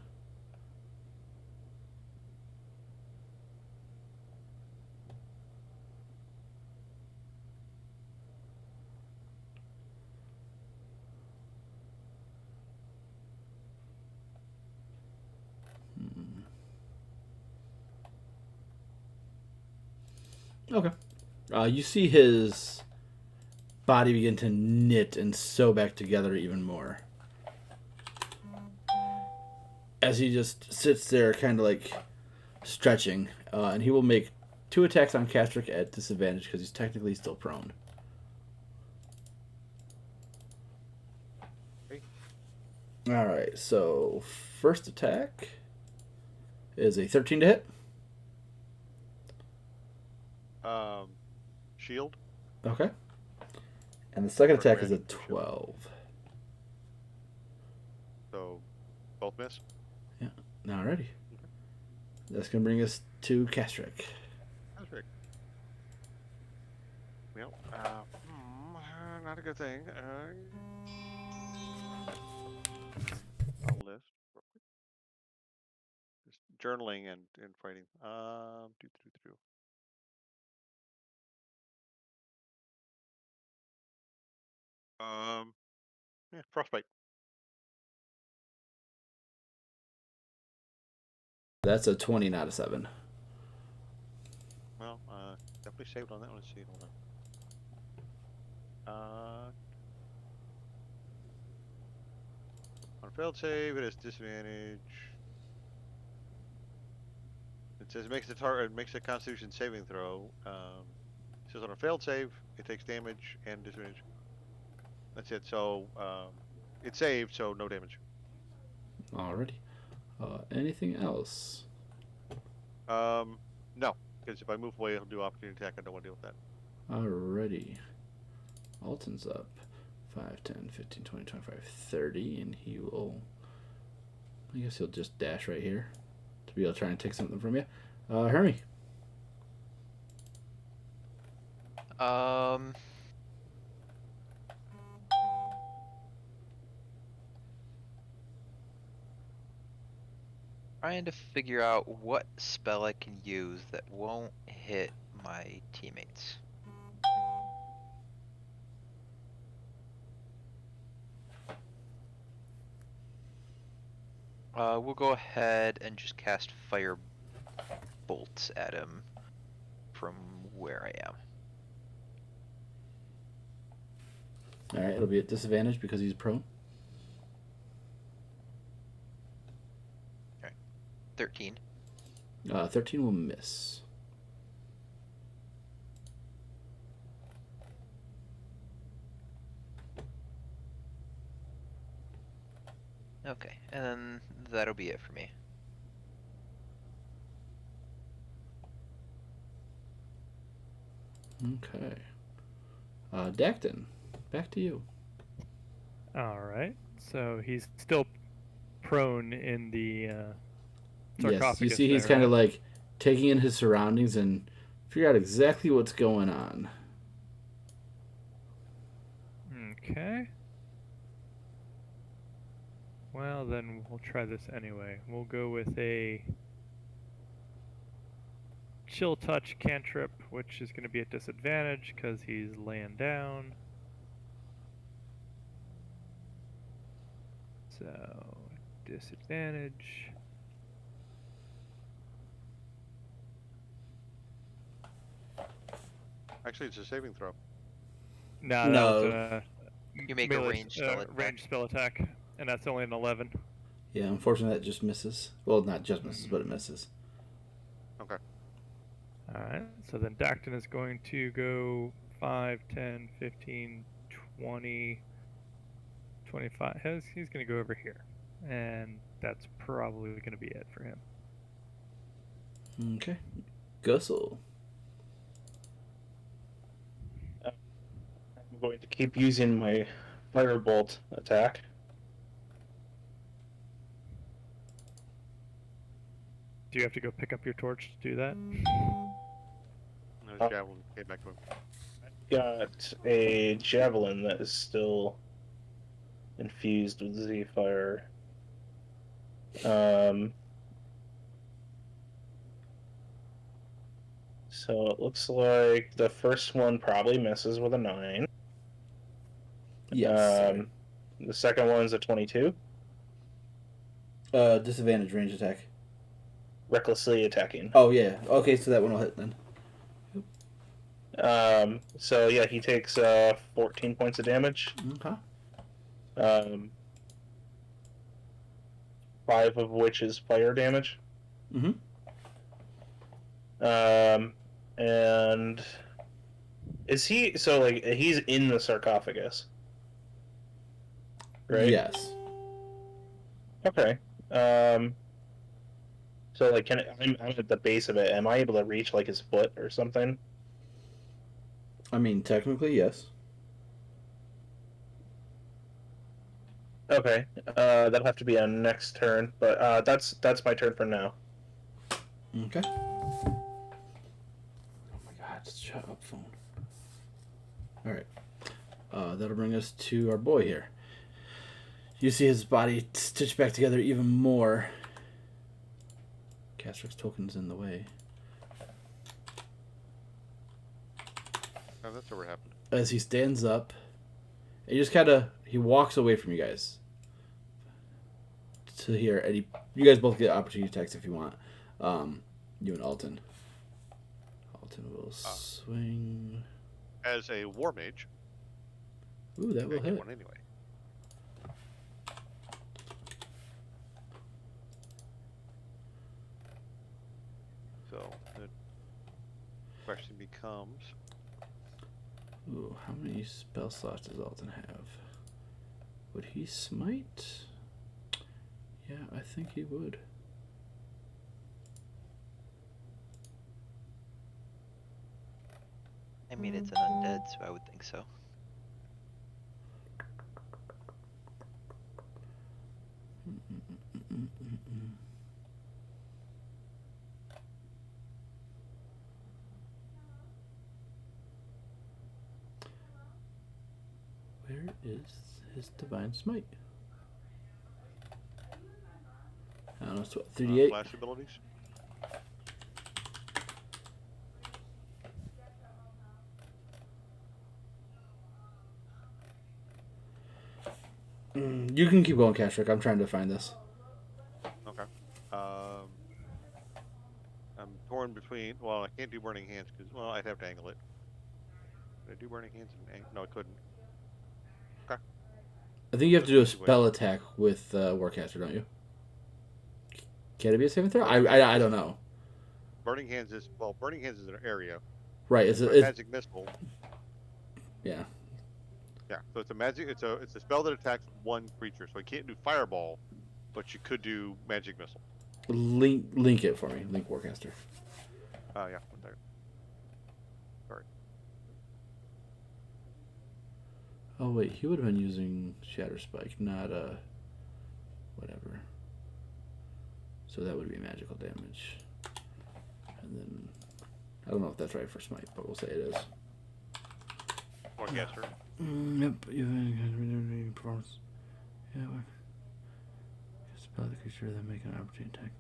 Speaker 1: Okay. You see his body begin to knit and sew back together even more. As he just sits there, kind of like stretching, and he will make 2 attacks on Castrick at disadvantage because he's technically still prone.
Speaker 2: Okay.
Speaker 1: Alright, so first attack is a 13 to hit.
Speaker 2: Shield.
Speaker 1: Okay. And the second
Speaker 2: Or
Speaker 1: attack is a
Speaker 2: magic shield.
Speaker 1: 12.
Speaker 2: So both miss.
Speaker 1: Alrighty. That's going to bring us to Castrick.
Speaker 2: That's right. Well, not a good thing. I'll list. Just journaling and fighting. Do. Yeah, frostbite.
Speaker 1: That's a 20, not a 7.
Speaker 2: Well, definitely saved on that one. Let's see. Hold on. On a failed save, it has disadvantage. It says it makes a Constitution saving throw. It says on a failed save, it takes damage and disadvantage. That's it. So it saved, so no damage.
Speaker 1: Alrighty. Anything else?
Speaker 2: No, because if I move away, he'll do opportunity attack. I don't want to deal with that.
Speaker 1: Alrighty. Alton's up. 5, 10, 15, 20, 25, 30, and he will... I guess he'll just dash right here to be able to try and take something from you. Hermie.
Speaker 3: Trying to figure out what spell I can use that won't hit my teammates. We'll go ahead and just cast fire bolts at him from where I am.
Speaker 1: Alright, it'll be at disadvantage because he's prone.
Speaker 3: 13.
Speaker 1: 13 will miss.
Speaker 3: Okay, and then that'll be it for me.
Speaker 1: Okay. Dacton, back to you.
Speaker 5: Alright, so he's still prone in the
Speaker 1: Yes,
Speaker 5: sarcophagus.
Speaker 1: you see he's
Speaker 5: there,
Speaker 1: kind of
Speaker 5: right?
Speaker 1: like taking in his surroundings and figure out exactly what's going on.
Speaker 5: Okay. Well, then we'll try this anyway. We'll go with a chill touch cantrip, which is going to be at disadvantage because he's laying down. So, disadvantage.
Speaker 2: Actually, it's a saving throw.
Speaker 5: No,
Speaker 1: No.
Speaker 5: that was
Speaker 3: You make a
Speaker 5: melee-
Speaker 3: ranged spell attack.
Speaker 5: ranged spell attack, and that's only an 11.
Speaker 1: Yeah, unfortunately that just misses. Well, not just misses, but it misses.
Speaker 2: Okay.
Speaker 5: Alright, so then Dacton is going to go 5, 10, 15, 20, 25. He's going to go over here. And that's probably going to be it for him.
Speaker 1: Okay. Gussel.
Speaker 4: I'm going to keep using my firebolt attack.
Speaker 5: Do you have to go pick up your torch to do that?
Speaker 2: No, his javelin came back to him.
Speaker 4: Got a javelin that is still infused with Z-Fire. So it looks like the first one probably misses with a 9.
Speaker 1: Yes.
Speaker 4: The second one's a 22.
Speaker 1: Disadvantage range attack.
Speaker 4: Recklessly attacking.
Speaker 1: Oh, yeah. Okay, so that one will hit then.
Speaker 4: So yeah, he takes 14 points of damage.
Speaker 1: Okay.
Speaker 4: 5 of which is fire damage.
Speaker 1: Mm-hmm.
Speaker 4: And is he so like he's in the sarcophagus, right?
Speaker 1: Yes.
Speaker 4: Okay. So like, I'm at the base of it. Am I able to reach like his foot or something?
Speaker 1: I mean, technically, yes.
Speaker 4: Okay. That'll have to be on next turn, but that's my turn for now.
Speaker 1: Okay. Oh my god, shut up, phone. Alright. That'll bring us to our boy here. You see his body stitched back together even more. Castrix token's in the way.
Speaker 2: Oh, that's what happened.
Speaker 1: As he stands up, and he just kind of, he walks away from you guys. To here, and you guys both get opportunity attacks if you want. You and Alton. Alton will swing.
Speaker 2: As a war mage.
Speaker 1: Ooh, that will
Speaker 2: I get
Speaker 1: hit.
Speaker 2: one anyway. So the question becomes.
Speaker 1: Ooh, how many spell slots does Alton have? Would he smite? Yeah, I think he would.
Speaker 3: I mean, it's an undead, so I would think so.
Speaker 1: Where is his divine smite? I don't know, it's what, 38?
Speaker 2: Flash abilities.
Speaker 1: You can keep going, Castrick. I'm trying to find this.
Speaker 2: Okay. I'm torn between. Well, I can't do burning hands because I'd have to angle it. Could I do burning hands? No, I couldn't. Okay.
Speaker 1: I think you have to do a spell attack with Warcaster, don't you? Can it be a saving throw? I don't know.
Speaker 2: Burning hands is an area.
Speaker 1: Right, it's
Speaker 2: magic missile.
Speaker 1: Yeah.
Speaker 2: Yeah, so it's a magic. It's a spell that attacks one creature. So I can't do fireball, but you could do magic missile.
Speaker 1: Link it for me. Link Warcaster.
Speaker 2: Yeah. One second. Sorry.
Speaker 1: Oh wait, he would have been using Shatter Spike, not whatever. So that would be magical damage. And then I don't know if that's right for smite, but we'll say it is.
Speaker 2: Warcaster.
Speaker 1: Yep. You performance. Yeah. Spell the creature, then make an opportunity attack.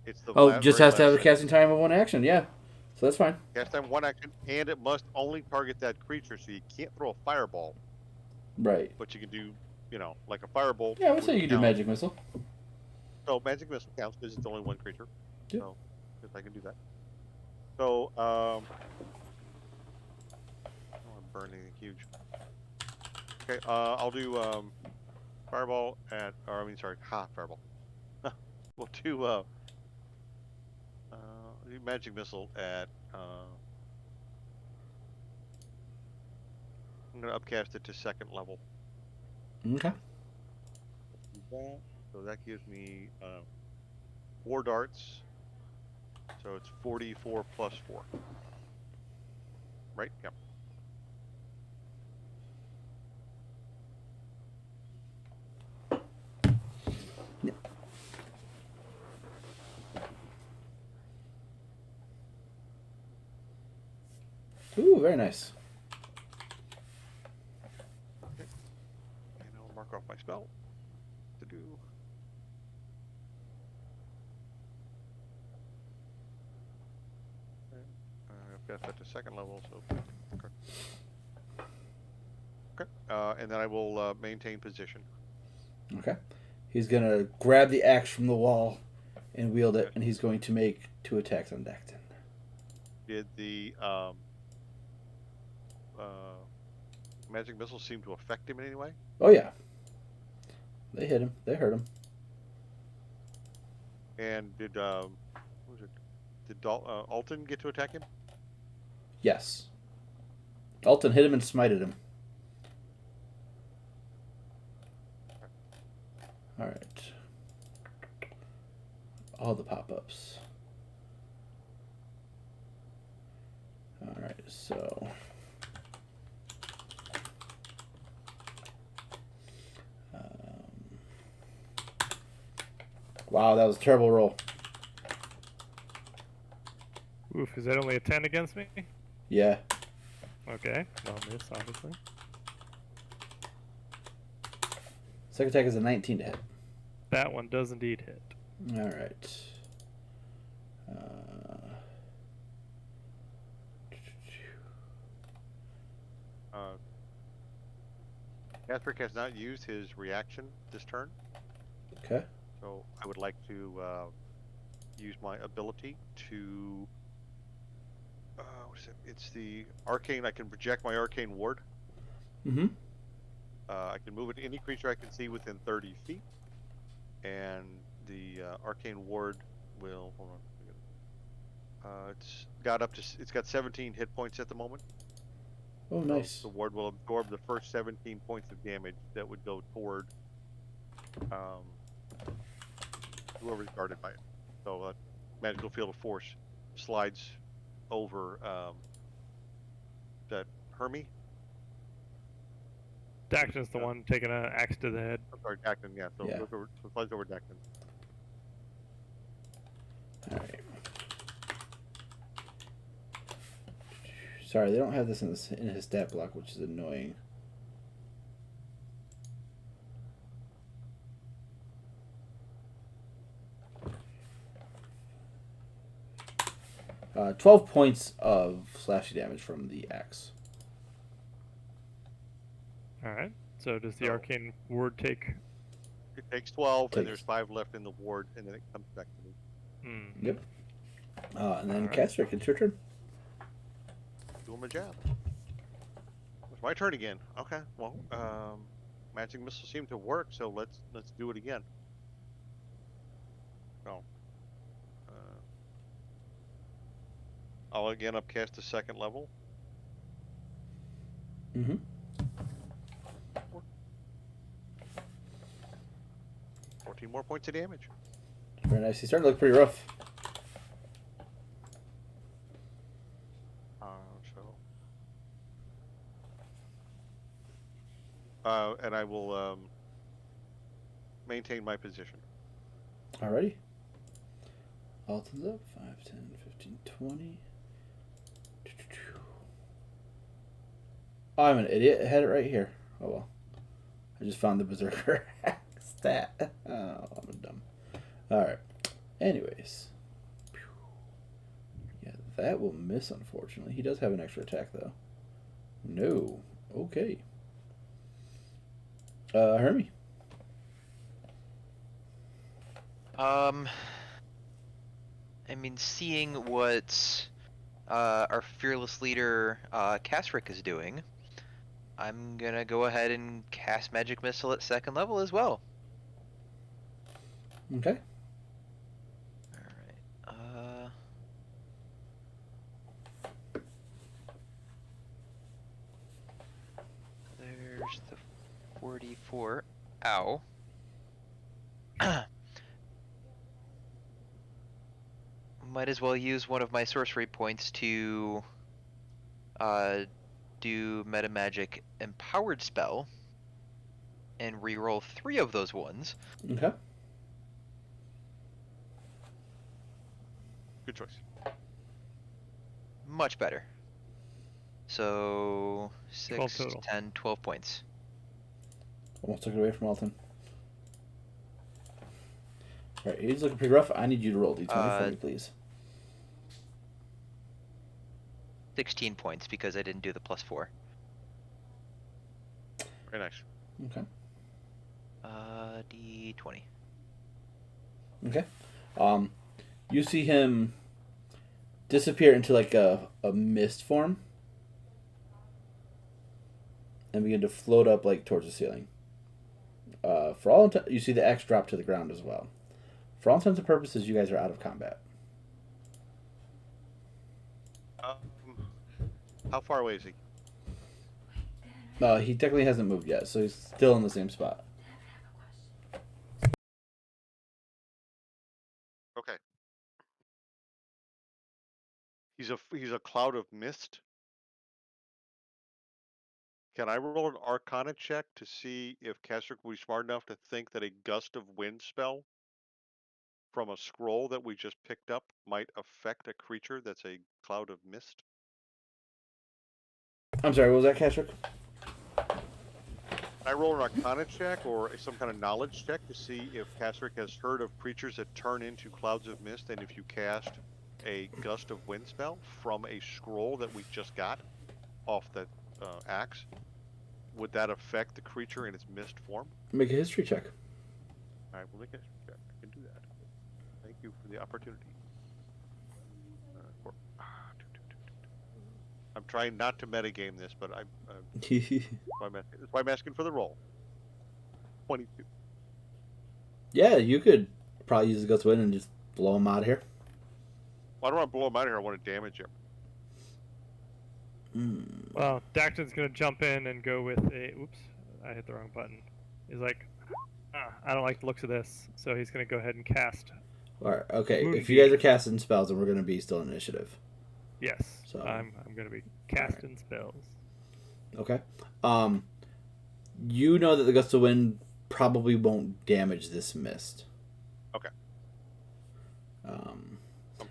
Speaker 2: It's the
Speaker 1: just has to have a casting time of 1 action. Yeah. So that's fine.
Speaker 2: Cast time 1 action, and it must only target that creature. So you can't throw a fireball.
Speaker 1: Right.
Speaker 2: But you can do, like a fireball.
Speaker 1: Yeah, I would say you could do magic missile.
Speaker 2: So magic missile counts because it's only one creature.
Speaker 1: Yep.
Speaker 2: So I can do that. So I'm burning huge. Okay, I'll do fireball fireball. We'll do magic missile at I'm gonna upcast it to 2nd level.
Speaker 1: Okay.
Speaker 2: So that gives me 4 darts. So it's 44 plus 4. Right? Yep.
Speaker 1: Ooh, very nice.
Speaker 2: And mark off my spell. To do. Okay. I've got that to second level, so. Okay. Okay. And then I will maintain position.
Speaker 1: Okay. He's going to grab the axe from the wall and wield it, and he's going to make 2 attacks on Dacton.
Speaker 2: Did the magic missiles seem to affect him in any way?
Speaker 1: Oh, yeah. They hit him. They hurt him.
Speaker 2: And did what was it? Did Alton get to attack him?
Speaker 1: Yes. Alton hit him and smited him. Alright. All the pop-ups. Alright, so... Wow, that was a terrible roll.
Speaker 5: Oof, is that only a 10 against me?
Speaker 1: Yeah.
Speaker 5: Okay, I'll miss, obviously.
Speaker 1: Second attack is a 19 to hit.
Speaker 5: That one does indeed hit.
Speaker 1: Alright.
Speaker 2: Casper has not used his reaction this turn,
Speaker 1: Okay.
Speaker 2: so I would like to use my ability to. What is it? It's the arcane. I can project my arcane ward.
Speaker 1: Mm-hmm.
Speaker 2: I can move it to any creature I can see within 30 feet, and the arcane ward will. Hold on. It's got 17 hit points at the moment.
Speaker 1: Oh, nice.
Speaker 2: So the ward will absorb the first 17 points of damage that would go toward whoever's guarded by it. So magical field of force slides over that Hermie.
Speaker 5: Dacton's the one taking an axe to the head.
Speaker 2: I'm sorry, Dacton. Yeah, so
Speaker 1: Yeah.
Speaker 2: so it slides over Dacton.
Speaker 1: Alright. Sorry, they don't have this in his stat block, which is annoying. 12 points of slashing damage from the axe.
Speaker 5: Alright, so does the
Speaker 2: So-
Speaker 5: arcane ward take...
Speaker 2: It takes 12, and
Speaker 1: Takes-
Speaker 2: there's 5 left in the ward, and then it comes back to me.
Speaker 5: Hmm.
Speaker 1: Yep. And then
Speaker 5: Alright.
Speaker 1: Castrick, it's your turn.
Speaker 2: Doing my job. It's my turn again. Okay. Well, magic missile seemed to work, so let's do it again. No. I'll again upcast to second level.
Speaker 1: Mm-hmm.
Speaker 2: 14 more points of damage.
Speaker 1: Very nice. He's starting to look pretty rough.
Speaker 2: And I will maintain my position.
Speaker 1: Alrighty. Alton's up. 5, 10, 15, 20. Oh, I'm an idiot. I had it right here. Oh well. I just found the Berserker stat. Oh, I'm dumb. Alright. Anyways. Yeah, that will miss, unfortunately. He does have an extra attack, though. No. Okay. Hermie.
Speaker 3: I mean, seeing what our fearless leader Kasric is doing, I'm gonna go ahead and cast Magic Missile at second level as well.
Speaker 1: Okay.
Speaker 3: Alright. There's the 44. Ow. Might as well use one of my sorcery points to do Meta Magic Empowered Spell and reroll 3 of those ones.
Speaker 1: Okay.
Speaker 2: Good choice.
Speaker 3: Much better. So 6,
Speaker 5: 12 total.
Speaker 3: 10, 12 points.
Speaker 1: Almost took it away from Alton. Alright, he's looking pretty rough. I need you to roll D20 for me, please.
Speaker 3: 16 points because I didn't do the +4.
Speaker 2: Very nice.
Speaker 1: Okay.
Speaker 3: D20.
Speaker 1: Okay. You see him disappear into like a mist form and begin to float up like towards the ceiling. For all you see the axe drop to the ground as well. For all intents and purposes, you guys are out of combat.
Speaker 2: How far away is he?
Speaker 1: He technically hasn't moved yet, so he's still in the same spot.
Speaker 2: Okay. He's a cloud of mist. Can I roll an Arcana check to see if Kasric will be smart enough to think that a gust of wind spell from a scroll that we just picked up might affect a creature that's a cloud of mist?
Speaker 1: I'm sorry, what was that, Kasric?
Speaker 2: Can I roll an Arcana check or some kind of knowledge check to see if Kasric has heard of creatures that turn into clouds of mist, and if you cast a gust of wind spell from a scroll that we just got off the axe, would that affect the creature in its mist form?
Speaker 1: Make a history check.
Speaker 2: All right, we'll make a check. I can do that. Thank you for the opportunity. I'm trying not to metagame this, but that's why I'm asking for the roll. 22.
Speaker 1: Yeah, you could probably use the Gust of Wind and just blow him out of here.
Speaker 2: Well, I don't want to blow him out of here. I want to damage him.
Speaker 5: Well, Dacton's gonna jump in and go with a. Oops, I hit the wrong button. He's like, I don't like the looks of this, so he's gonna go ahead and cast.
Speaker 1: Alright, okay.
Speaker 5: Moonbeam.
Speaker 1: If you guys are casting spells, then we're going to be still in initiative.
Speaker 5: Yes,
Speaker 1: So-
Speaker 5: I'm gonna be casting spells.
Speaker 1: Okay. You know that the Gust of Wind probably won't damage this mist.
Speaker 2: Okay. I'm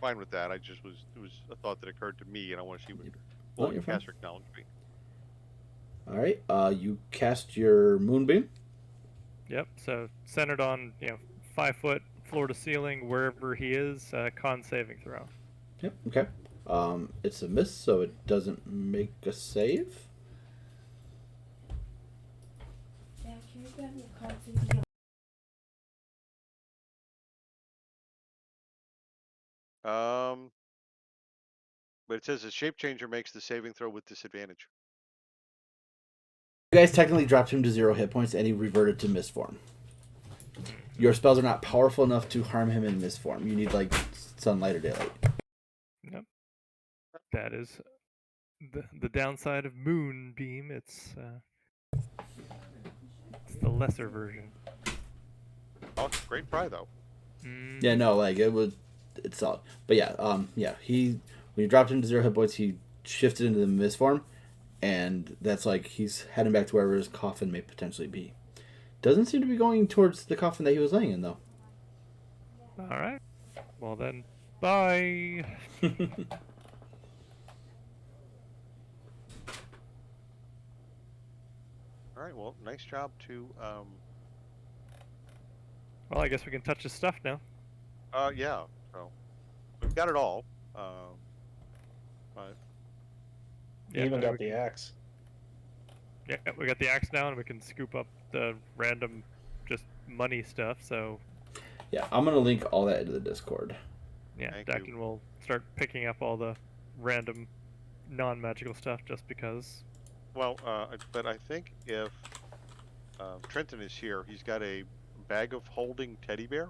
Speaker 2: fine with that. It was a thought that occurred to me, and I want to see what
Speaker 1: you're fine.
Speaker 2: Kasric knowledge be.
Speaker 1: Alright, you cast your Moonbeam.
Speaker 5: Yep. So centered on 5 foot floor to ceiling wherever he is. Con saving throw.
Speaker 1: Yep, okay. It's a miss, so it doesn't make a save.
Speaker 6: Yeah, can you grab me a card so you can
Speaker 2: But it says a shape changer makes the saving throw with disadvantage.
Speaker 1: You guys technically dropped him to 0 hit points, and he reverted to mist form. Your spells are not powerful enough to harm him in mist form. You need, like, sunlight or daylight.
Speaker 5: Yep. That is the downside of Moonbeam. It's the lesser version.
Speaker 2: Oh, great try though.
Speaker 1: Yeah, no, like, it's solid. But yeah, when you dropped him to 0 hit points, he shifted into the mist form, and that's like he's heading back to wherever his coffin may potentially be. Doesn't seem to be going towards the coffin that he was laying in, though.
Speaker 5: All right. Well then, bye.
Speaker 2: All right. Well, nice job to.
Speaker 5: Well, I guess we can touch his stuff now.
Speaker 2: Yeah. So we've got it all. But
Speaker 4: You even
Speaker 5: no,
Speaker 4: got the axe.
Speaker 5: Yeah, we got the axe now, and we can scoop up the random, just money stuff. So
Speaker 1: Yeah, I'm going to link all that into the Discord.
Speaker 5: yeah,
Speaker 2: Thank
Speaker 5: Dacton
Speaker 2: you.
Speaker 5: will start picking up all the random, non-magical stuff just because.
Speaker 2: well, but I think if Trenton is here, he's got a bag of holding teddy bear.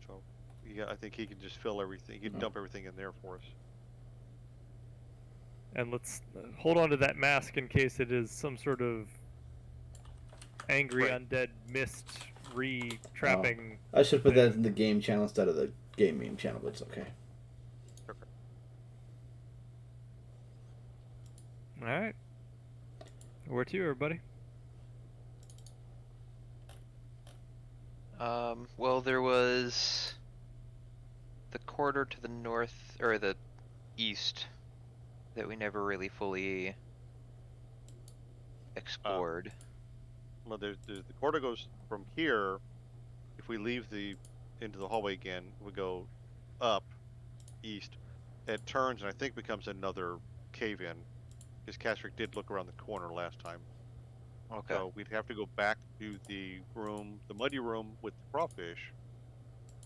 Speaker 2: So yeah, I think he can just fill everything. He can dump everything in there for us.
Speaker 5: And let's hold on to that mask in case it is some sort of angry
Speaker 2: Right.
Speaker 5: undead mist re-trapping.
Speaker 1: I should put that in the game channel instead of the game meme channel, but it's okay.
Speaker 5: All right. Where to, everybody?
Speaker 3: Well, there was the corridor to the north, or the east, that we never really fully explored.
Speaker 2: Well, there's the corridor goes from here. If we leave into the hallway again, we go up east. It turns and I think becomes another cave-in. Because Kasric did look around the corner last time.
Speaker 3: Okay.
Speaker 2: So we'd have to go back to the room, the muddy room with the crawfish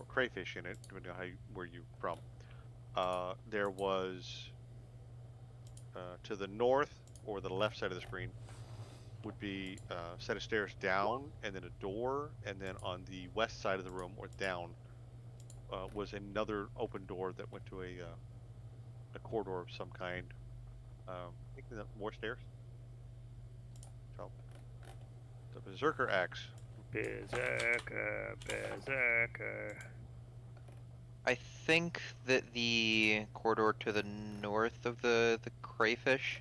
Speaker 2: or crayfish in it, depending on where you're from. There was to the north or the left side of the screen would be a set of stairs down and then a door, and then on the west side of the room or down was another open door that went to a corridor of some kind. I think more stairs. So the Berserker axe.
Speaker 5: Berserker, Berserker.
Speaker 3: I think that the corridor to the north of the crayfish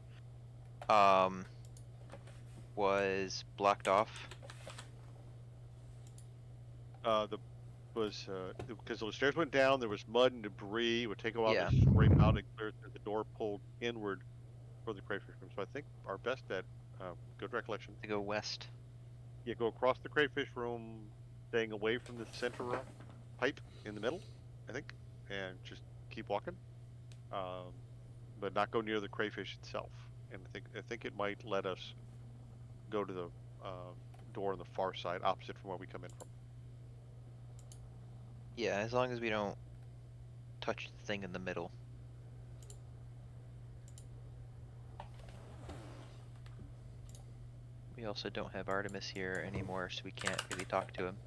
Speaker 3: was blocked off.
Speaker 2: The was because those stairs went down. There was mud and debris. It would take a while
Speaker 3: Yeah.
Speaker 2: to scrape out and clear through the door pulled inward for the crayfish room. So I think our best bet, good recollection,
Speaker 3: To go west.
Speaker 2: yeah, go across the crayfish room, staying away from the center pipe in the middle, I think, and just keep walking, but not go near the crayfish itself. And I think it might let us go to the door on the far side, opposite from where we come in from.
Speaker 3: Yeah, as long as we don't touch the thing in the middle. We also don't have Artemis here anymore, so we can't really talk to him.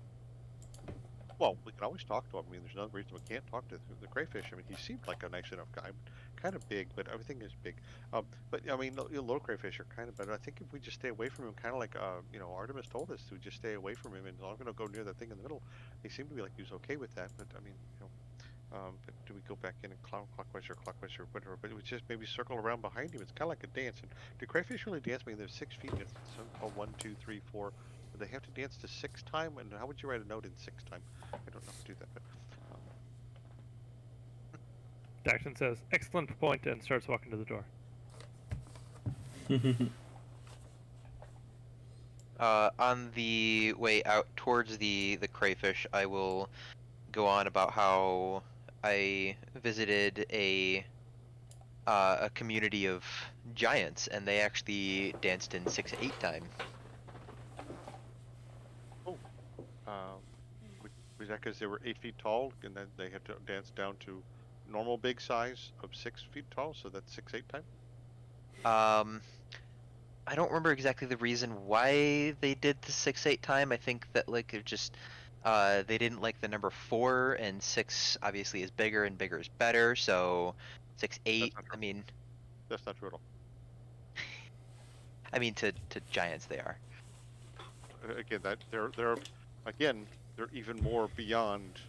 Speaker 2: Well, we can always talk to him. I mean, there's no reason we can't talk to the crayfish. I mean, he seemed like a nice enough guy. Kind of big, but everything is big. But I mean, little crayfish are kind of better. I think if we just stay away from him, kind of like Artemis told us to just stay away from him, and I'm gonna go near that thing in the middle. He seemed to be like he was okay with that. But I mean, but do we go back in and clockwise or whatever? But it was just maybe circle around behind him. It's kind of like a dance. And do crayfish really dance? I mean, they're 6 feet. It's 1, 2, 3, 4. Do they have to dance to 6 time? And how would you write a note in 6 time? I don't know how to do that, but
Speaker 5: Daxton says, excellent point, and starts walking to the door.
Speaker 3: On the way out towards the crayfish, I will go on about how I visited a community of giants, and they actually danced in 6/8 time.
Speaker 2: was that because they were 8 feet tall and then they had to dance down to normal big size of 6 feet tall? So that's 6/8 time.
Speaker 3: I don't remember exactly the reason why they did the 6/8 time. I think that like it just they didn't like the number 4, and 6 obviously is bigger and bigger is better, so 6/8.
Speaker 2: That's not true.
Speaker 3: I mean,
Speaker 2: That's not true at all.
Speaker 3: I mean to giants they are.
Speaker 2: Again, that they're even more beyond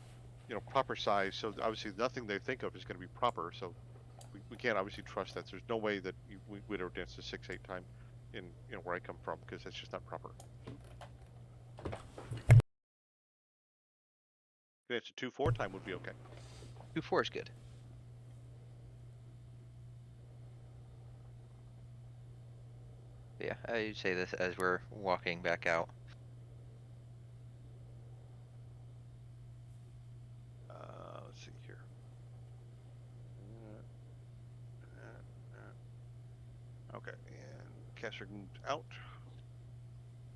Speaker 2: proper size. So obviously nothing they think of is going to be proper. So we can't obviously trust that. There's no way that we'd ever dance to 6/8 time in where I come from, because that's just not proper. Dance to 2/4 time would be okay.
Speaker 3: 2/4 is good. Yeah, I say this as we're walking back out.
Speaker 2: Let's see here. Okay, and Kasric moved out.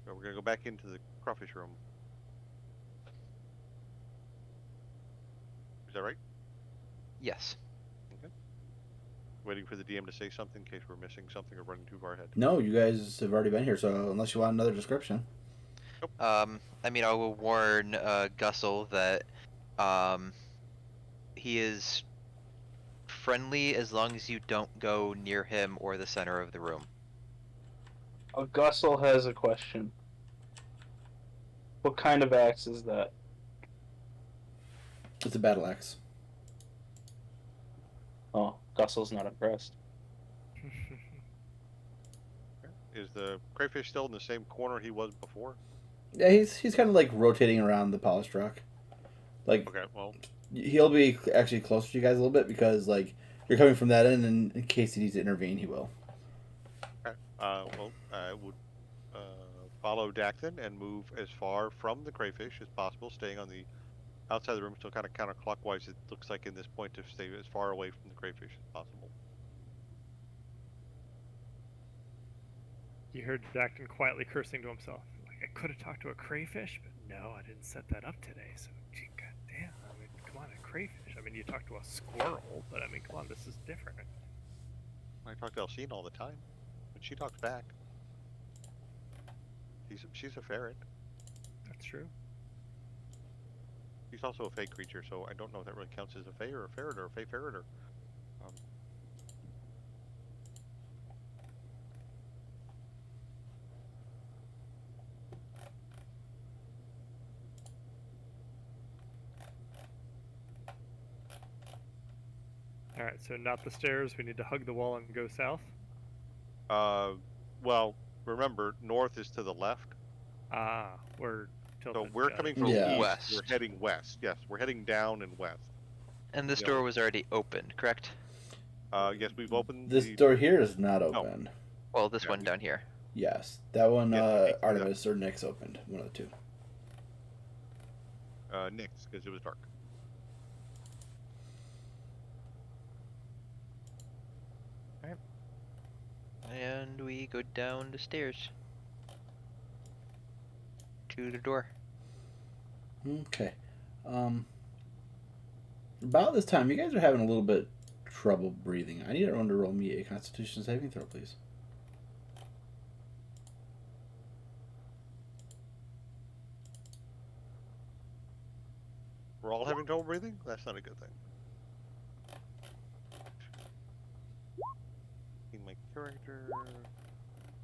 Speaker 2: So we're gonna go back into the crawfish room. Is that right?
Speaker 3: Yes.
Speaker 2: Okay. Waiting for the DM to say something in case we're missing something or running too far ahead.
Speaker 1: No, you guys have already been here, so unless you want another description.
Speaker 2: Nope.
Speaker 3: I mean, I will warn Gussel that he is friendly as long as you don't go near him or the center of the room.
Speaker 4: Gussel has a question. What kind of axe is that?
Speaker 1: It's a battle axe.
Speaker 4: Oh, Gussel's not impressed.
Speaker 2: Is the crayfish still in the same corner he was before?
Speaker 1: Yeah, he's kind of like rotating around the polished rock. Like,
Speaker 2: Okay, well,
Speaker 1: he'll be actually closer to you guys a little bit because like you're coming from that end, and in case he needs to intervene, he will.
Speaker 2: okay. Well, I would follow Dacthin and move as far from the crayfish as possible, staying on the outside of the room, so kind of counterclockwise. It looks like in this point to stay as far away from the crayfish as possible.
Speaker 5: You heard Dacton quietly cursing to himself. Like, I could have talked to a crayfish, but no, I didn't set that up today. So, gee, goddamn. I mean, come on, a crayfish. I mean, you talked to a squirrel, but I mean, come on, this is different.
Speaker 2: I talk to Elsine all the time, but she talks back. She's a ferret.
Speaker 5: That's true.
Speaker 2: She's also a fey creature, so I don't know if that really counts as a fey or a ferret or a fey ferret or.
Speaker 5: Alright, so not the stairs. We need to hug the wall and go south.
Speaker 2: Well, remember, north is to the left.
Speaker 5: Ah, we're tilted.
Speaker 2: So we're coming from
Speaker 1: Yeah.
Speaker 2: east.
Speaker 3: West.
Speaker 2: We're heading west. Yes, we're heading down and west.
Speaker 3: And this
Speaker 2: Yeah.
Speaker 3: door was already opened, correct?
Speaker 2: Yes, we've opened
Speaker 1: This
Speaker 2: the.
Speaker 1: door here is not open.
Speaker 3: Well, this
Speaker 2: Yeah,
Speaker 3: one down here.
Speaker 1: Yes, that one
Speaker 2: Yeah,
Speaker 1: Artemis or Nyx opened. One of the two.
Speaker 2: Nyx, because it was dark.
Speaker 3: And we go down the stairs. To the door.
Speaker 1: Okay. About this time, you guys are having a little bit trouble breathing. I need everyone to roll me a Constitution saving throw, please.
Speaker 2: We're all having trouble breathing? That's not a good thing. In my character.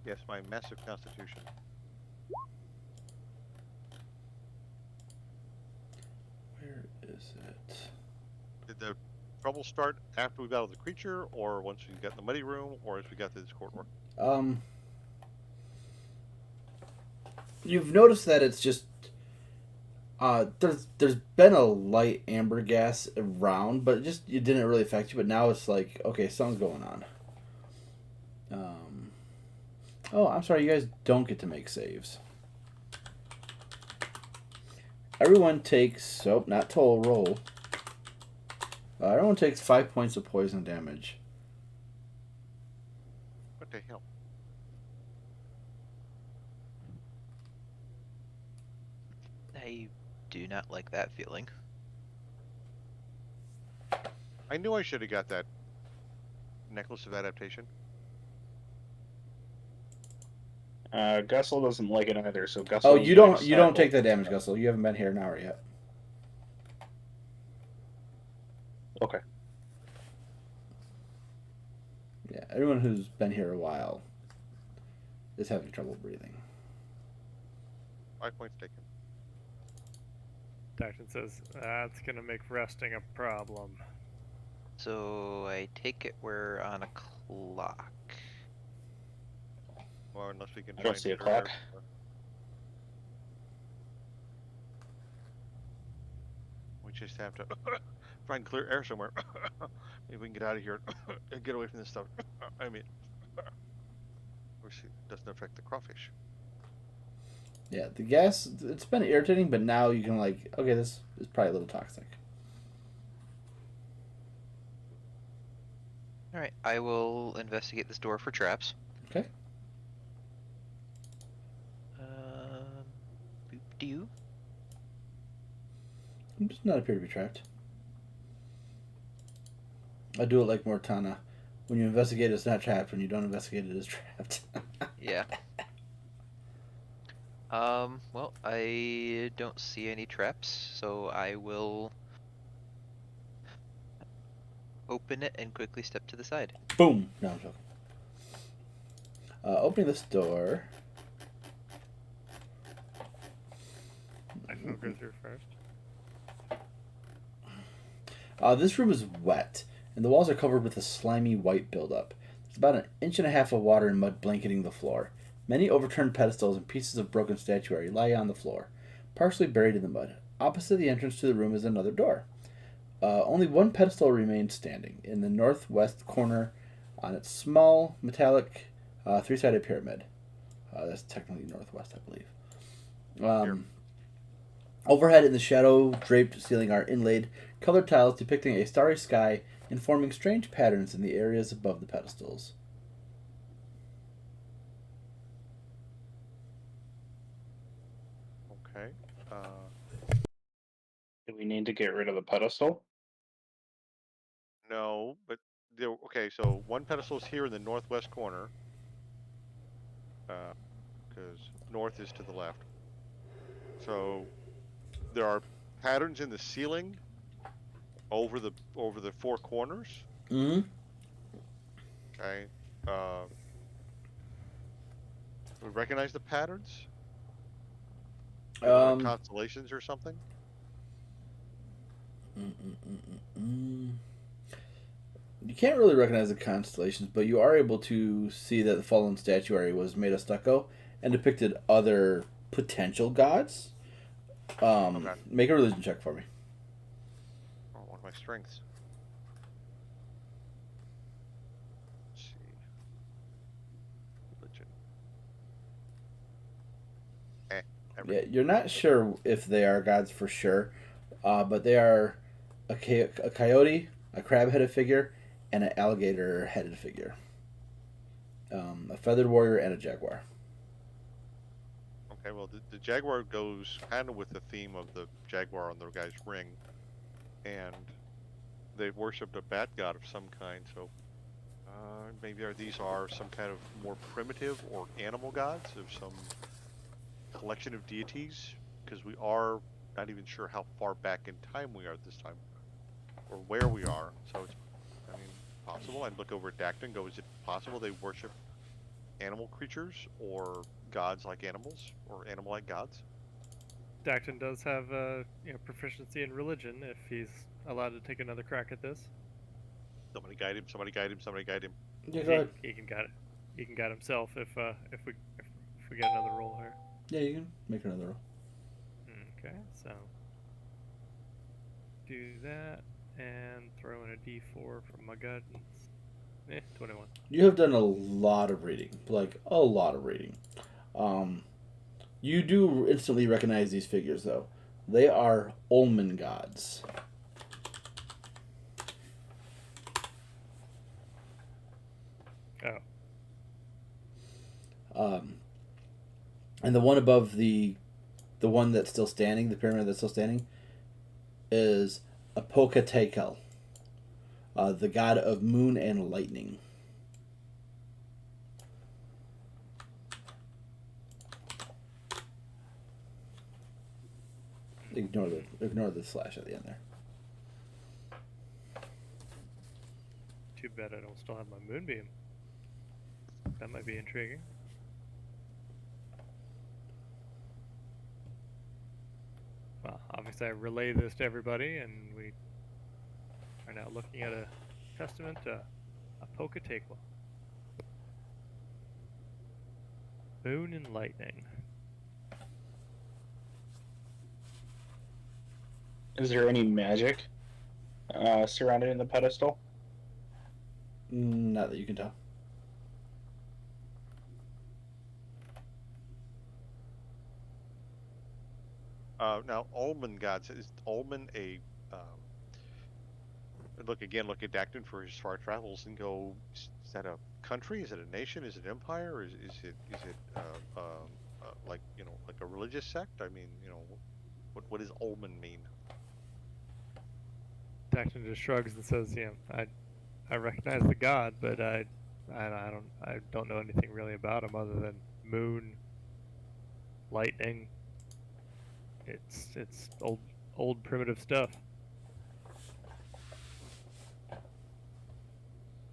Speaker 2: Yes, my massive constitution.
Speaker 1: Where is it?
Speaker 2: Did the trouble start after we battled the creature, or once we got in the muddy room, or as we got to this corridor?
Speaker 1: You've noticed that it's just there's been a light amber gas around, but it didn't really affect you. But now it's like, okay, something's going on. Oh, I'm sorry, you guys don't get to make saves. Everyone takes not total roll. Everyone takes 5 points of poison damage.
Speaker 2: What the hell?
Speaker 3: I do not like that feeling.
Speaker 2: I knew I should have got that necklace of adaptation.
Speaker 4: Gussel doesn't like it either, so Gussel.
Speaker 1: Oh, you don't take that damage, Gussel. You haven't been here an hour yet.
Speaker 4: Okay.
Speaker 1: Yeah, everyone who's been here a while is having trouble breathing.
Speaker 2: 5 points taken.
Speaker 5: Dacton says, that's gonna make resting a problem.
Speaker 3: So I take it we're on a clock.
Speaker 2: Or unless we can.
Speaker 4: I don't
Speaker 2: try
Speaker 4: see a
Speaker 2: and get her
Speaker 4: clock.
Speaker 2: there. We just have to find clear air somewhere. Maybe we can get out of here and get away from this stuff. I mean, which doesn't affect the crawfish.
Speaker 1: Yeah, the gas, it's been irritating, but now you can okay, this is probably a little toxic.
Speaker 3: Alright, I will investigate this door for traps.
Speaker 1: Okay.
Speaker 3: Boop doo.
Speaker 1: It does not appear to be trapped. I do it like Mortana. When you investigate, it's not trapped. When you don't investigate, it is trapped.
Speaker 3: Yeah. Well, I don't see any traps, so I will open it and quickly step to the side.
Speaker 1: Boom! No, I'm joking. Opening this door.
Speaker 5: I shall go through first.
Speaker 1: This room is wet, and the walls are covered with a slimy white buildup. There's about 1.5 inches of water and mud blanketing the floor. Many overturned pedestals and pieces of broken statuary lie on the floor, partially buried in the mud. Opposite the entrance to the room is another door. Only one pedestal remains standing, in the northwest corner on its small, metallic, three-sided pyramid. That's technically northwest, I believe. Overhead in the shadow-draped ceiling are inlaid colored tiles depicting a starry sky and forming strange patterns in the areas above the pedestals.
Speaker 2: Okay.
Speaker 4: Do we need to get rid of the pedestal?
Speaker 2: No, but there. Okay, so one pedestal is here in the northwest corner, because north is to the left. So there are patterns in the ceiling over the four corners.
Speaker 1: Mm-hmm.
Speaker 2: Okay. Uh, we recognize the patterns. Maybe they're constellations or something.
Speaker 1: You can't really recognize the constellations, but you are able to see that the fallen statuary was made of stucco and depicted other potential gods.
Speaker 2: Okay.
Speaker 1: Make a religion check for me.
Speaker 2: Oh, one of my strengths. Let's see. Religion.
Speaker 1: Yeah, you're not sure if they are gods for sure, but they are a coyote, a crab-headed figure, and an alligator-headed figure. A feathered warrior and a jaguar.
Speaker 2: Okay, well, the jaguar goes kind of with the theme of the jaguar on the guy's ring, and they worshipped a bat god of some kind, so maybe these are some kind of more primitive or animal gods of some collection of deities, because we are not even sure how far back in time we are this time, or where we are, so it's, I mean, possible. I'd look over at Dacton and go, is it possible they worship animal creatures, or gods like animals, or animal-like gods?
Speaker 5: Dacton does have proficiency in religion if he's allowed to take another crack at this.
Speaker 2: Somebody guide him, somebody guide him, somebody guide him.
Speaker 1: Yeah, go ahead.
Speaker 5: He can guide it. He can guide himself if we get another roll here.
Speaker 1: Yeah, you can make another roll.
Speaker 5: Okay, so do that and throw in a d4 from my guidance. 21.
Speaker 1: You have done a lot of reading, like a lot of reading. You do instantly recognize these figures, though. They are Olmen gods.
Speaker 5: Oh.
Speaker 1: And the one above the one that's still standing, the pyramid that's still standing, is Apocatekel, the god of moon and lightning. Ignore the slash at the end there.
Speaker 5: Too bad I don't still have my moonbeam. That might be intriguing. Well, obviously I relay this to everybody, and we are now looking at a testament to Apocatekel. Moon and lightning.
Speaker 4: Is there any magic surrounding the pedestal?
Speaker 1: Not that you can tell.
Speaker 2: Now, Ulman gods, is Ulman a look at Dacton for his far travels and go, is that a country? Is it a nation? Is it an empire? Is it like, you know, like a religious sect? I mean, you know, what does Ulman mean?
Speaker 5: Dacton just shrugs and says, I recognize the god, but I don't know anything really about him other than moon, lightning. It's old primitive stuff.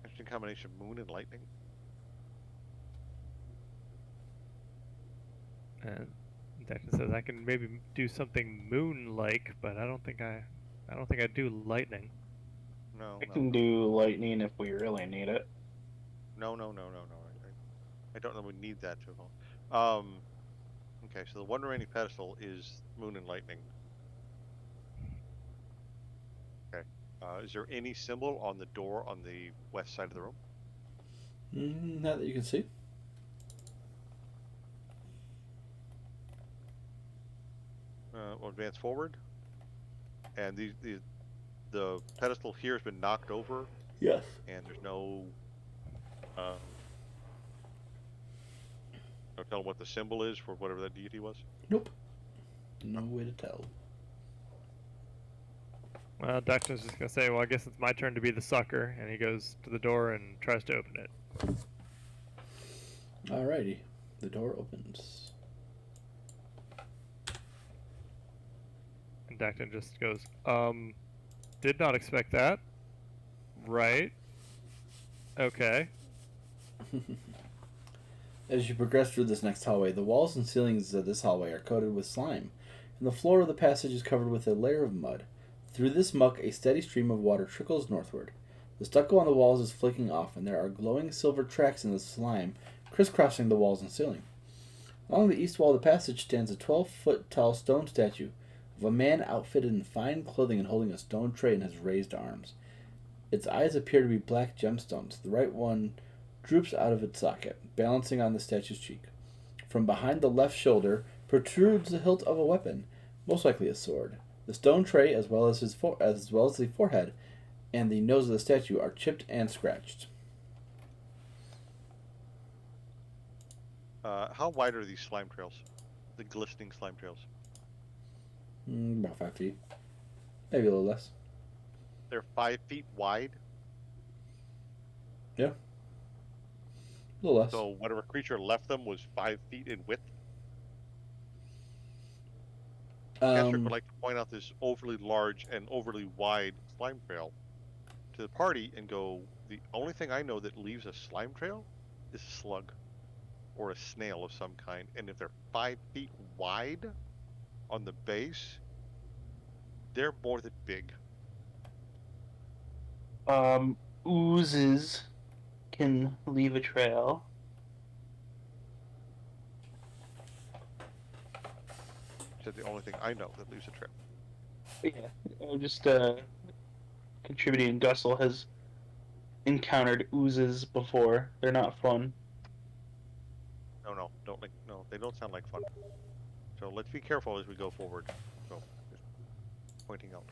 Speaker 2: Interesting combination of moon and lightning.
Speaker 5: And Dacton says I can maybe do something moon-like, but I don't think I do lightning.
Speaker 2: No,
Speaker 4: I can do lightning if we really need it.
Speaker 2: no. I don't know we need that too. Okay, so the one remaining pedestal is moon and lightning. Okay. Is there any symbol on the door on the west side of the room?
Speaker 1: Not that you can see.
Speaker 2: will advance forward, and the pedestal here has been knocked over,
Speaker 1: Yes.
Speaker 2: and there's no. Don't tell them what the symbol is for whatever that deity was.
Speaker 1: Nope. No way to tell.
Speaker 5: Well, Doctor's just gonna say, well, I guess it's my turn to be the sucker, and he goes to the door and tries to open it.
Speaker 1: Alrighty. The door opens.
Speaker 5: And Dacton just goes, did not expect that. Right. Okay.
Speaker 1: As you progress through this next hallway, the walls and ceilings of this hallway are coated with slime, and the floor of the passage is covered with a layer of mud. Through this muck, a steady stream of water trickles northward. The stucco on the walls is flaking off, and there are glowing silver tracks in the slime crisscrossing the walls and ceiling. Along the east wall of the passage stands a 12-foot-tall stone statue of a man outfitted in fine clothing and holding a stone tray in his raised arms. Its eyes appear to be black gemstones. The right one droops out of its socket, balancing on the statue's cheek. From behind the left shoulder protrudes the hilt of a weapon, most likely a sword. The stone tray, as well as the forehead and the nose of the statue, are chipped and scratched.
Speaker 2: How wide are these slime trails? The glistening slime trails.
Speaker 1: About 5 feet, maybe a little less.
Speaker 2: They're 5 feet wide.
Speaker 1: Yeah, a little less.
Speaker 2: So whatever creature left them was 5 feet in width. Caster would like to point out this overly large and overly wide slime trail to the party and go, the only thing I know that leaves a slime trail is a slug or a snail of some kind. And if they're 5 feet wide on the base, they're more than big.
Speaker 4: Oozes can leave a trail.
Speaker 2: Said the only thing I know that leaves a trail.
Speaker 4: Yeah, I'm just contributing. Gussel has encountered oozes before. They're not fun.
Speaker 2: No, they don't sound like fun. So let's be careful as we go forward. So, just pointing out.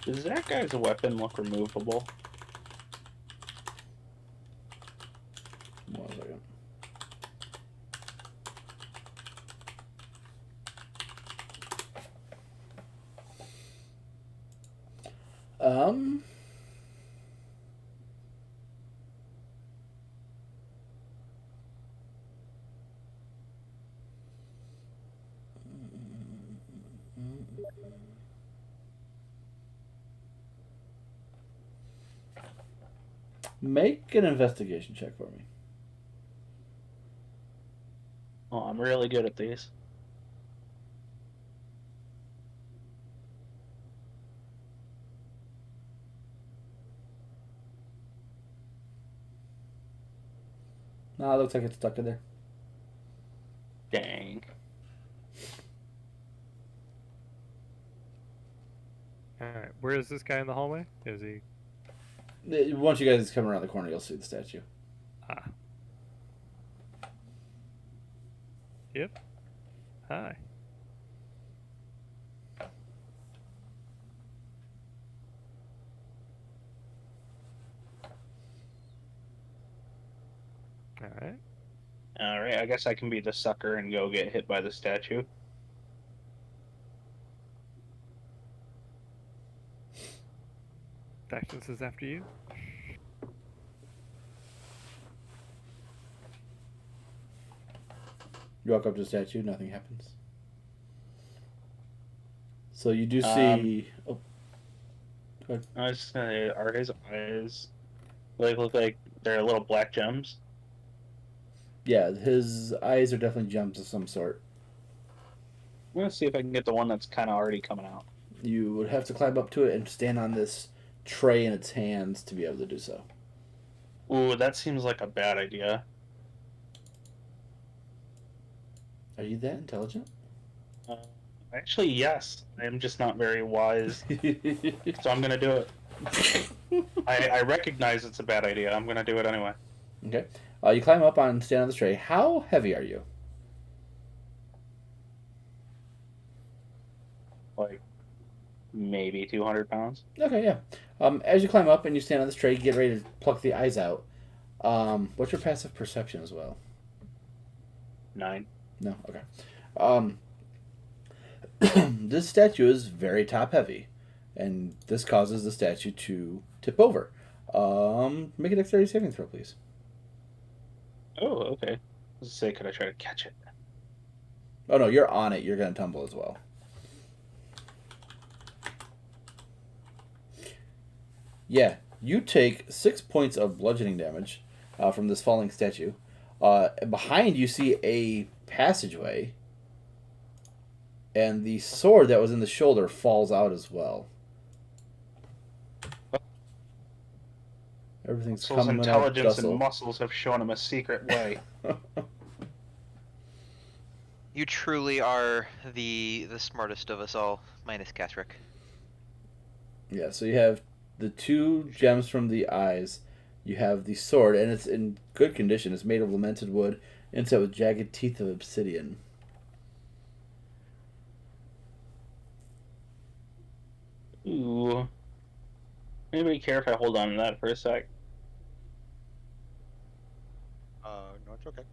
Speaker 4: Does that guy's weapon look removable?
Speaker 1: 1 second. Make an investigation check for me.
Speaker 4: Oh, I'm really good at these.
Speaker 1: Nah, it looks like it's stuck in there.
Speaker 4: Dang.
Speaker 5: Alright, where is this guy in the hallway? Is he...
Speaker 1: Once you guys come around the corner, you'll see the statue.
Speaker 5: Ah. Yep. Hi. Alright.
Speaker 4: Alright, I guess I can be the sucker and go get hit by the statue.
Speaker 5: Dactons is after you.
Speaker 1: You walk up to the statue, nothing happens. So you do see... oh. Go ahead.
Speaker 4: I was just gonna say, are his eyes look like they're little black gems?
Speaker 1: Yeah, his eyes are definitely gems of some sort.
Speaker 4: I'm gonna see if I can get the one that's kind of already coming out.
Speaker 1: You would have to climb up to it and stand on this tray in its hands to be able to do so.
Speaker 4: Ooh, that seems like a bad idea.
Speaker 1: Are you that intelligent?
Speaker 4: Actually, yes. I'm just not very wise, so I'm gonna do it. I recognize it's a bad idea. I'm gonna do it anyway.
Speaker 1: Okay. You climb up and stand on the tray. How heavy are you?
Speaker 4: like maybe 200 pounds.
Speaker 1: Okay, yeah. As you climb up and you stand on this tray, you get ready to pluck the eyes out. What's your passive perception as well?
Speaker 4: 9.
Speaker 1: No? Okay. Um, this statue is very top heavy, and this causes the statue to tip over. Make a dexterity saving throw, please.
Speaker 4: Oh, okay. Let's say, could I try to catch it?
Speaker 1: Oh no, you're on it. You're gonna tumble as well. Yeah, you take 6 points of bludgeoning damage from this falling statue. Behind you see a passageway, and the sword that was in the shoulder falls out as well. Everything's
Speaker 4: Russell's
Speaker 1: coming up.
Speaker 4: intelligence and
Speaker 1: Dussel.
Speaker 4: muscles have shown him a secret way.
Speaker 3: You truly are the smartest of us all, minus Kasric.
Speaker 1: Yeah, so you have the 2 gems from the eyes. You have the sword, and it's in good condition. It's made of lamented wood, inset with jagged teeth of obsidian.
Speaker 4: Ooh. Anybody care if I hold on to that for a sec?
Speaker 2: No, it's okay.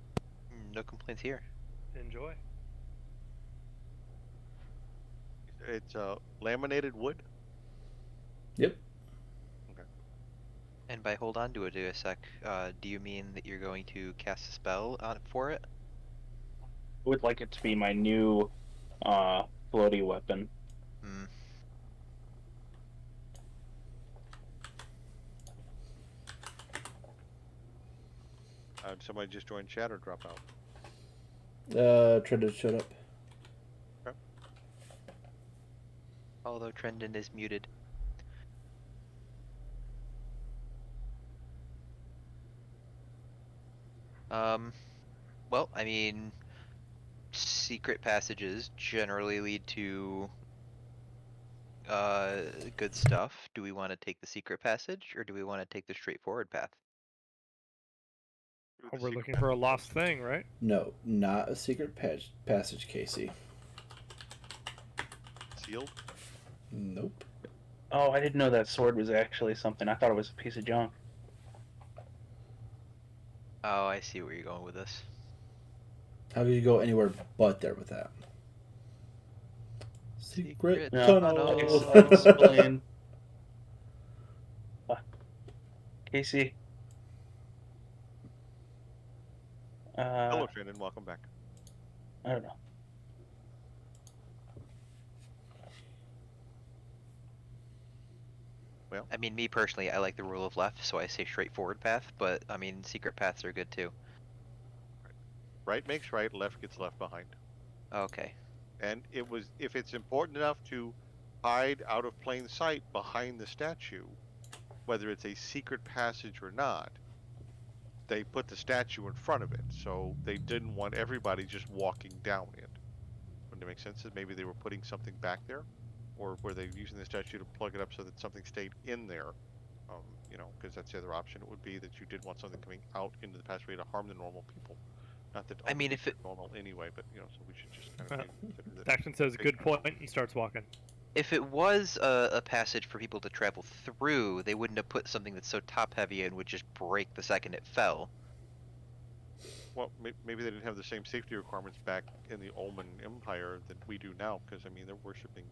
Speaker 3: No complaints here.
Speaker 5: Enjoy.
Speaker 2: It's laminated wood.
Speaker 1: Yep.
Speaker 3: And by hold on to it a sec, do you mean that you're going to cast a spell on for it?
Speaker 4: I would like it to be my new floaty weapon.
Speaker 3: Hmm.
Speaker 2: Somebody just joined chat or drop out.
Speaker 1: Trended showed up.
Speaker 3: Although Trendon is muted. Well, I mean, secret passages generally lead to good stuff. Do we want to take the secret passage, or do we want to take the straightforward path?
Speaker 5: Oh, we're looking for a lost thing, right?
Speaker 1: No, not a secret passage, Casey.
Speaker 2: Sealed.
Speaker 1: Nope.
Speaker 4: Oh, I didn't know that sword was actually something. I thought it was a piece of junk.
Speaker 3: Oh, I see where you're going with this.
Speaker 1: How could you go anywhere but there with that? Secret
Speaker 4: No,
Speaker 1: tunnel.
Speaker 4: I'll explain. Casey.
Speaker 2: Hello, Shannon. Welcome back.
Speaker 4: I don't know.
Speaker 2: Well,
Speaker 3: I mean, me personally, I like the rule of left, so I say straightforward path, but I mean, secret paths are good too.
Speaker 2: right makes right, left gets left behind.
Speaker 3: Okay.
Speaker 2: And if it's important enough to hide out of plain sight behind the statue, whether it's a secret passage or not, they put the statue in front of it. So they didn't want everybody just walking down it. Wouldn't it make sense that maybe they were putting something back there? Or were they using the statue to plug it up so that something stayed in there? Because that's the other option. It would be that you did want something coming out into the passageway to harm the normal people. Not that
Speaker 3: I mean, if it
Speaker 2: normal anyway, but so we should just kind of consider that.
Speaker 5: Daxton says, "Good point," and starts walking.
Speaker 3: if it was a passage for people to travel through, they wouldn't have put something that's so top heavy and would just break the second it fell.
Speaker 2: Well, maybe they didn't have the same safety requirements back in the Ulman Empire that we do now, because I mean they're worshiping,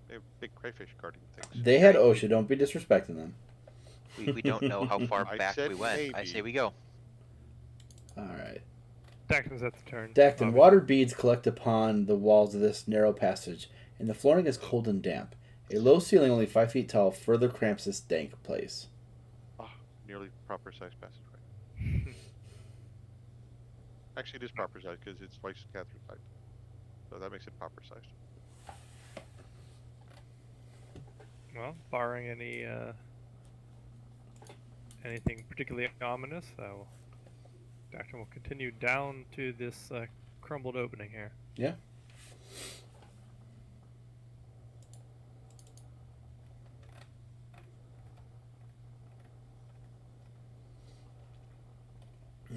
Speaker 2: they have big crayfish guarding things.
Speaker 1: They had OSHA. Don't be disrespecting them.
Speaker 3: We don't know how far
Speaker 2: I
Speaker 3: back
Speaker 2: said
Speaker 3: we went. I
Speaker 2: maybe.
Speaker 3: say we go.
Speaker 1: All right.
Speaker 5: Daxton's at the turn.
Speaker 1: Dacton,
Speaker 5: obviously.
Speaker 1: water beads collect upon the walls of this narrow passage, and the flooring is cold and damp. A low ceiling, only 5 feet tall, further cramps this dank place.
Speaker 2: Oh, nearly proper size passageway. Actually, it is proper size because it's twice Catherine's height, so that makes it proper sized.
Speaker 5: Well, barring anything particularly ominous, Daxton will continue down to this crumbled opening here.
Speaker 1: Yeah.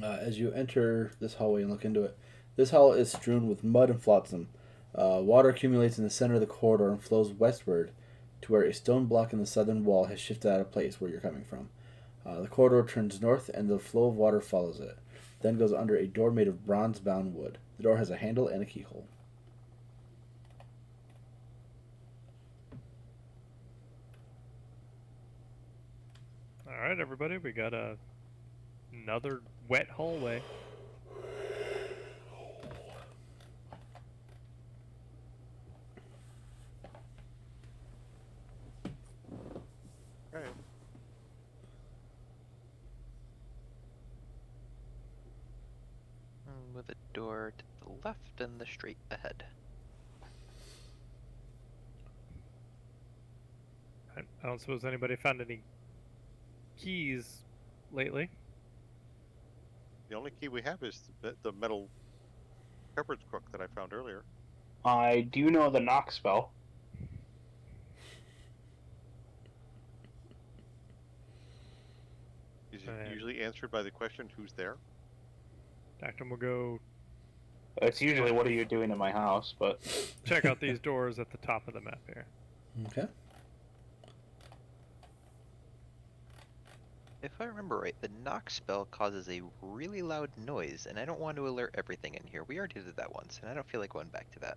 Speaker 1: As you enter this hallway and look into it, this hall is strewn with mud and flotsam. Water accumulates in the center of the corridor and flows westward to where a stone block in the southern wall has shifted out of place where you're coming from. The corridor turns north and the flow of water follows it, then goes under a door made of bronze-bound wood. The door has a handle and a keyhole.
Speaker 5: All right, everybody, we got another wet hallway.
Speaker 2: Right.
Speaker 3: With a door to the left and the straight ahead.
Speaker 5: I don't suppose anybody found any keys lately.
Speaker 2: The only key we have is the metal shepherd's crook that I found earlier.
Speaker 4: I do know the knock spell.
Speaker 2: Is
Speaker 5: Right.
Speaker 2: it usually answered by the question, who's there?
Speaker 5: Dactum will go
Speaker 4: It's usually what are you doing in my house, but
Speaker 5: check out these doors at the top of the map here.
Speaker 1: Okay.
Speaker 3: If I remember right, the knock spell causes a really loud noise, and I don't want to alert everything in here. We already did that once, and I don't feel like going back to that.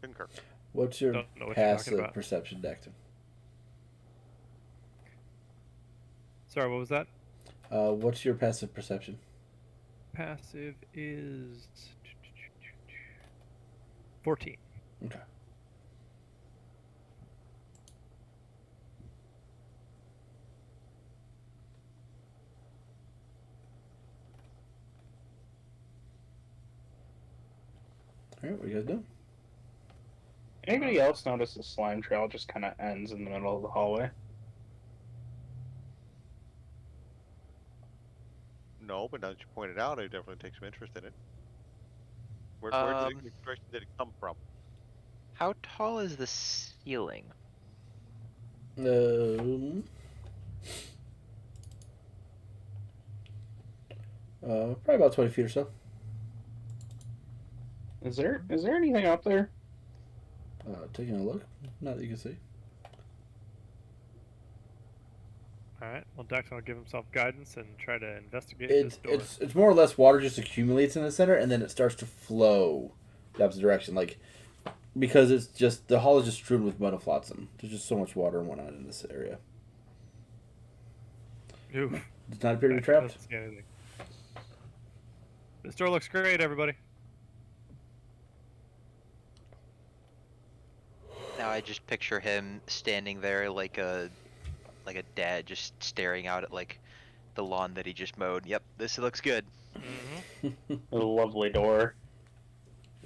Speaker 2: Concur.
Speaker 1: What's your
Speaker 5: Don't know what you're talking
Speaker 1: passive
Speaker 5: about.
Speaker 1: perception, Dactum?
Speaker 5: Sorry, what was that?
Speaker 1: What's your passive perception?
Speaker 5: Passive is 14.
Speaker 1: Okay. All right, what are you guys doing?
Speaker 4: anybody else notice the slime trail just kind of ends in the middle of the hallway?
Speaker 2: No, but now that you pointed out, I definitely take some interest in it. Where which direction did it come from?
Speaker 3: How tall is the ceiling?
Speaker 1: Probably about 20 feet or so.
Speaker 4: Is there anything up there?
Speaker 1: Taking a look. Not that you can see.
Speaker 5: Alright, well, Dactum will give himself guidance and try to investigate this door.
Speaker 1: It's more or less water just accumulates in the center and then it starts to flow the opposite direction. Like, because it's just, the hall is just strewn with mud and flotsam. There's just so much water and whatnot in this area.
Speaker 5: Ooh,
Speaker 1: Does not appear to be
Speaker 5: Dactum
Speaker 1: trapped.
Speaker 5: doesn't see anything. This door looks great, everybody.
Speaker 3: Now I just picture him standing there like a dad, just staring out at like the lawn that he just mowed. Yep, this looks good.
Speaker 5: Mm-hmm.
Speaker 4: A lovely door.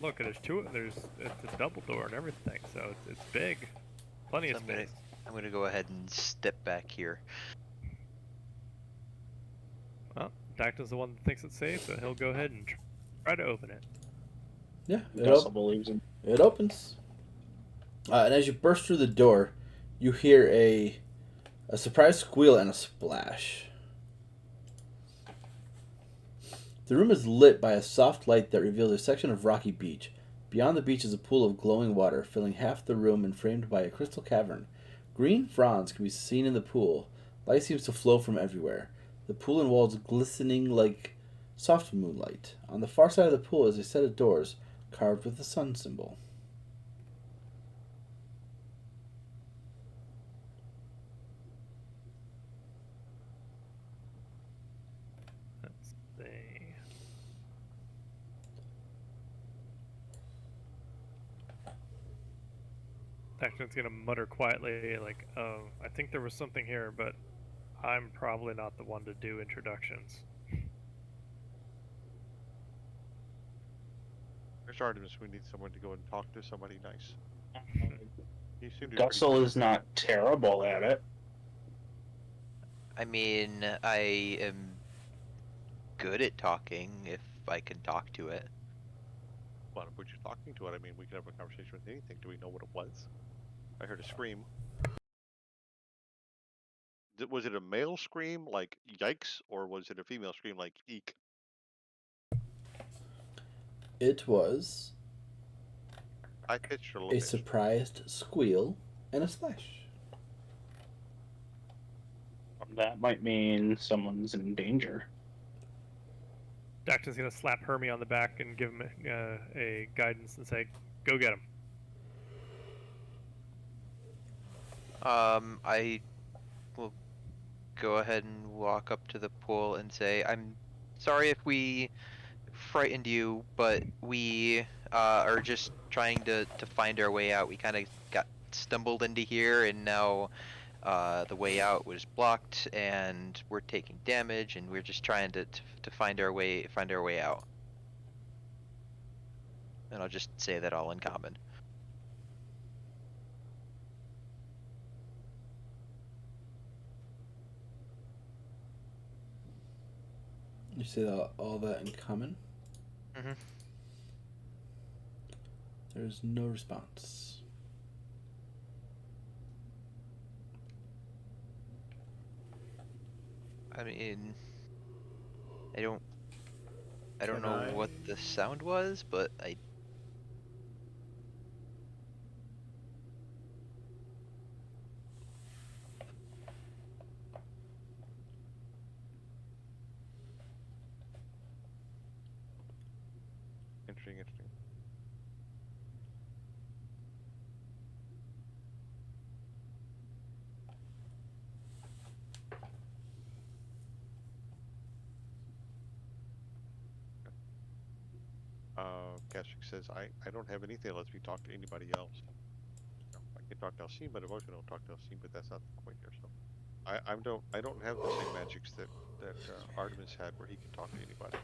Speaker 5: Look, there's it's a double door and everything, so it's big. Plenty
Speaker 3: So
Speaker 5: of space.
Speaker 3: I'm gonna go ahead and step back here.
Speaker 5: Well, Dactum's the one that thinks it's safe, so he'll go ahead and try to open it.
Speaker 1: Yeah,
Speaker 4: Gussel believes in.
Speaker 1: it opens. And as you burst through the door, you hear a surprised squeal and a splash. The room is lit by a soft light that reveals a section of rocky beach. Beyond the beach is a pool of glowing water, filling half the room and framed by a crystal cavern. Green fronds can be seen in the pool. Light seems to flow from everywhere. The pool and walls glistening like soft moonlight. On the far side of the pool is a set of doors carved with the sun symbol.
Speaker 5: Let's see. Dactum's gonna mutter quietly, like, "Oh, I think there was something here, but I'm probably not the one to do introductions."
Speaker 2: There's Artemis. We need someone to go and talk to somebody nice. You seem to be
Speaker 4: Gussel is not terrible at it.
Speaker 3: I mean, I am good at talking if I can talk to it.
Speaker 2: Well, if we're just talking to it, I mean, we could have a conversation with anything. Do we know what it was? I heard a scream. Was it a male scream like yikes, or was it a female scream like eek?
Speaker 1: It was
Speaker 2: high pitched or low
Speaker 1: a
Speaker 2: pitched?
Speaker 1: surprised squeal, and a splash.
Speaker 4: That might mean someone's in danger.
Speaker 5: Dacton's gonna slap Hermie on the back and give him a guidance and say, "Go get him."
Speaker 3: I will go ahead and walk up to the pool and say, "I'm sorry if we frightened you, but we are just trying to find our way out. We kind of got stumbled into here, and now the way out was blocked, and we're taking damage, and we're just trying to find our way out." And I'll just say that all in common.
Speaker 1: You say all that in common?
Speaker 3: Mhm.
Speaker 1: There's no response.
Speaker 3: I mean, I don't
Speaker 7: Can
Speaker 3: know what
Speaker 7: I-
Speaker 3: the sound was, but I
Speaker 2: Interesting. Gastric says, I don't have anything that lets me talk to anybody else. No, I can talk to Alcine, but I've also don't talk to Alcine, but that's not the point here. So, I don't have the same magics that Artemis had, where he can talk to anybody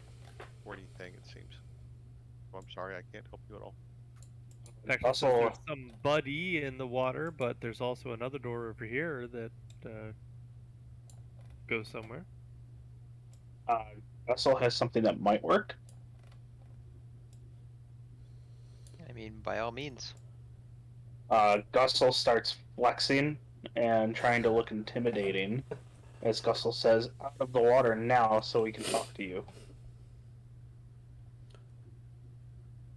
Speaker 2: or anything. It seems. So I'm sorry, I can't help you at all.
Speaker 5: Dacton says
Speaker 4: Also,
Speaker 5: there's somebody in the water, but there's also another door over here that goes somewhere.
Speaker 4: Russell has something that might work.
Speaker 3: mean, by all means.
Speaker 4: Gussel starts flexing and trying to look intimidating as Gussel says, "Out of the water now so we can talk to you."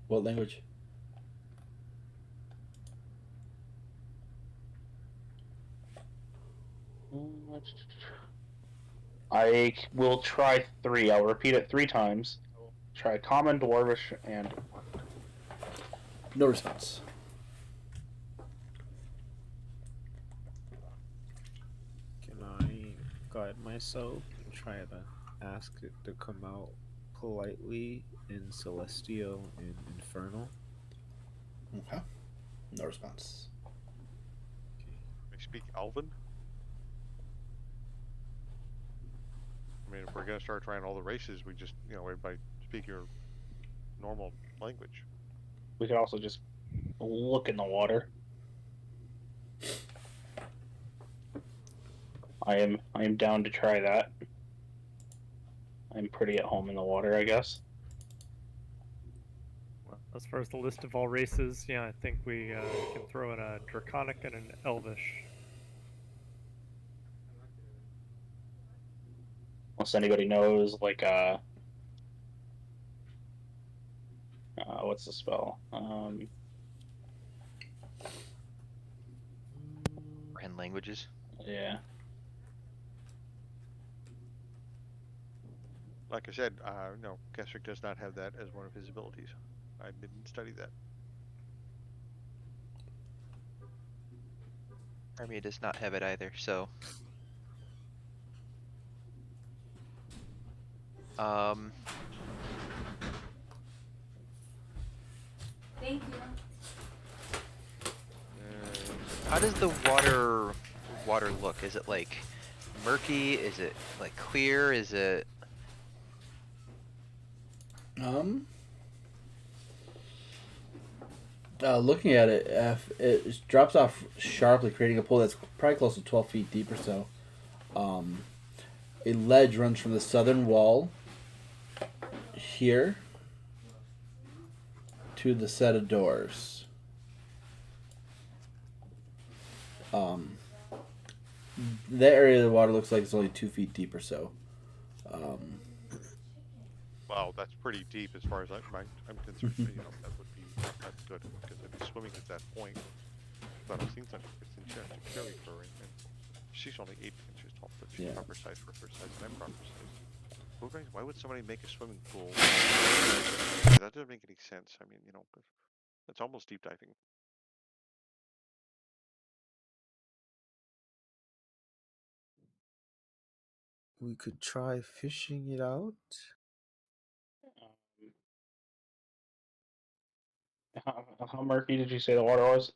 Speaker 1: What language?
Speaker 4: I will try 3. I'll repeat it 3 times. Try Common, Dwarvish, and
Speaker 1: No response.
Speaker 7: Can I guide myself and try to ask it to come out politely in Celestial and Infernal?
Speaker 1: Okay. No response.
Speaker 2: I speak Elven. I mean, if we're gonna start trying all the races, we just, everybody speak your normal language.
Speaker 4: we could also just look in the water. I am down to try that. I'm pretty at home in the water, I guess.
Speaker 5: As far as the list of all races, yeah, I think we can throw in a Draconic and an Elvish.
Speaker 4: Unless anybody knows, like, what's the spell?
Speaker 3: And languages.
Speaker 4: Yeah.
Speaker 2: Like I said, no, Gastric does not have that as one of his abilities. I didn't study that.
Speaker 3: Army does not have it either, so.
Speaker 6: Thank you.
Speaker 3: How does the water look? Is it like murky? Is it like clear? Is it?
Speaker 1: Looking at it, it drops off sharply, creating a pool that's probably close to 12 feet deep or so. A ledge runs from the southern wall here to the set of doors. That area of the water looks like it's only 2 feet deep or so.
Speaker 2: Well, that's pretty deep as far as I'm concerned. That would be That's good, because if he's swimming at that point, but I've seen some Kristen she has to carry her, and she's only 8 inches tall, but she's
Speaker 1: Yeah.
Speaker 2: proper size for her size, and I'm proper size. Why would somebody make a swimming pool? That doesn't make any sense. I mean, it's almost deep diving.
Speaker 7: We could try fishing it out.
Speaker 4: How murky did you say the water was?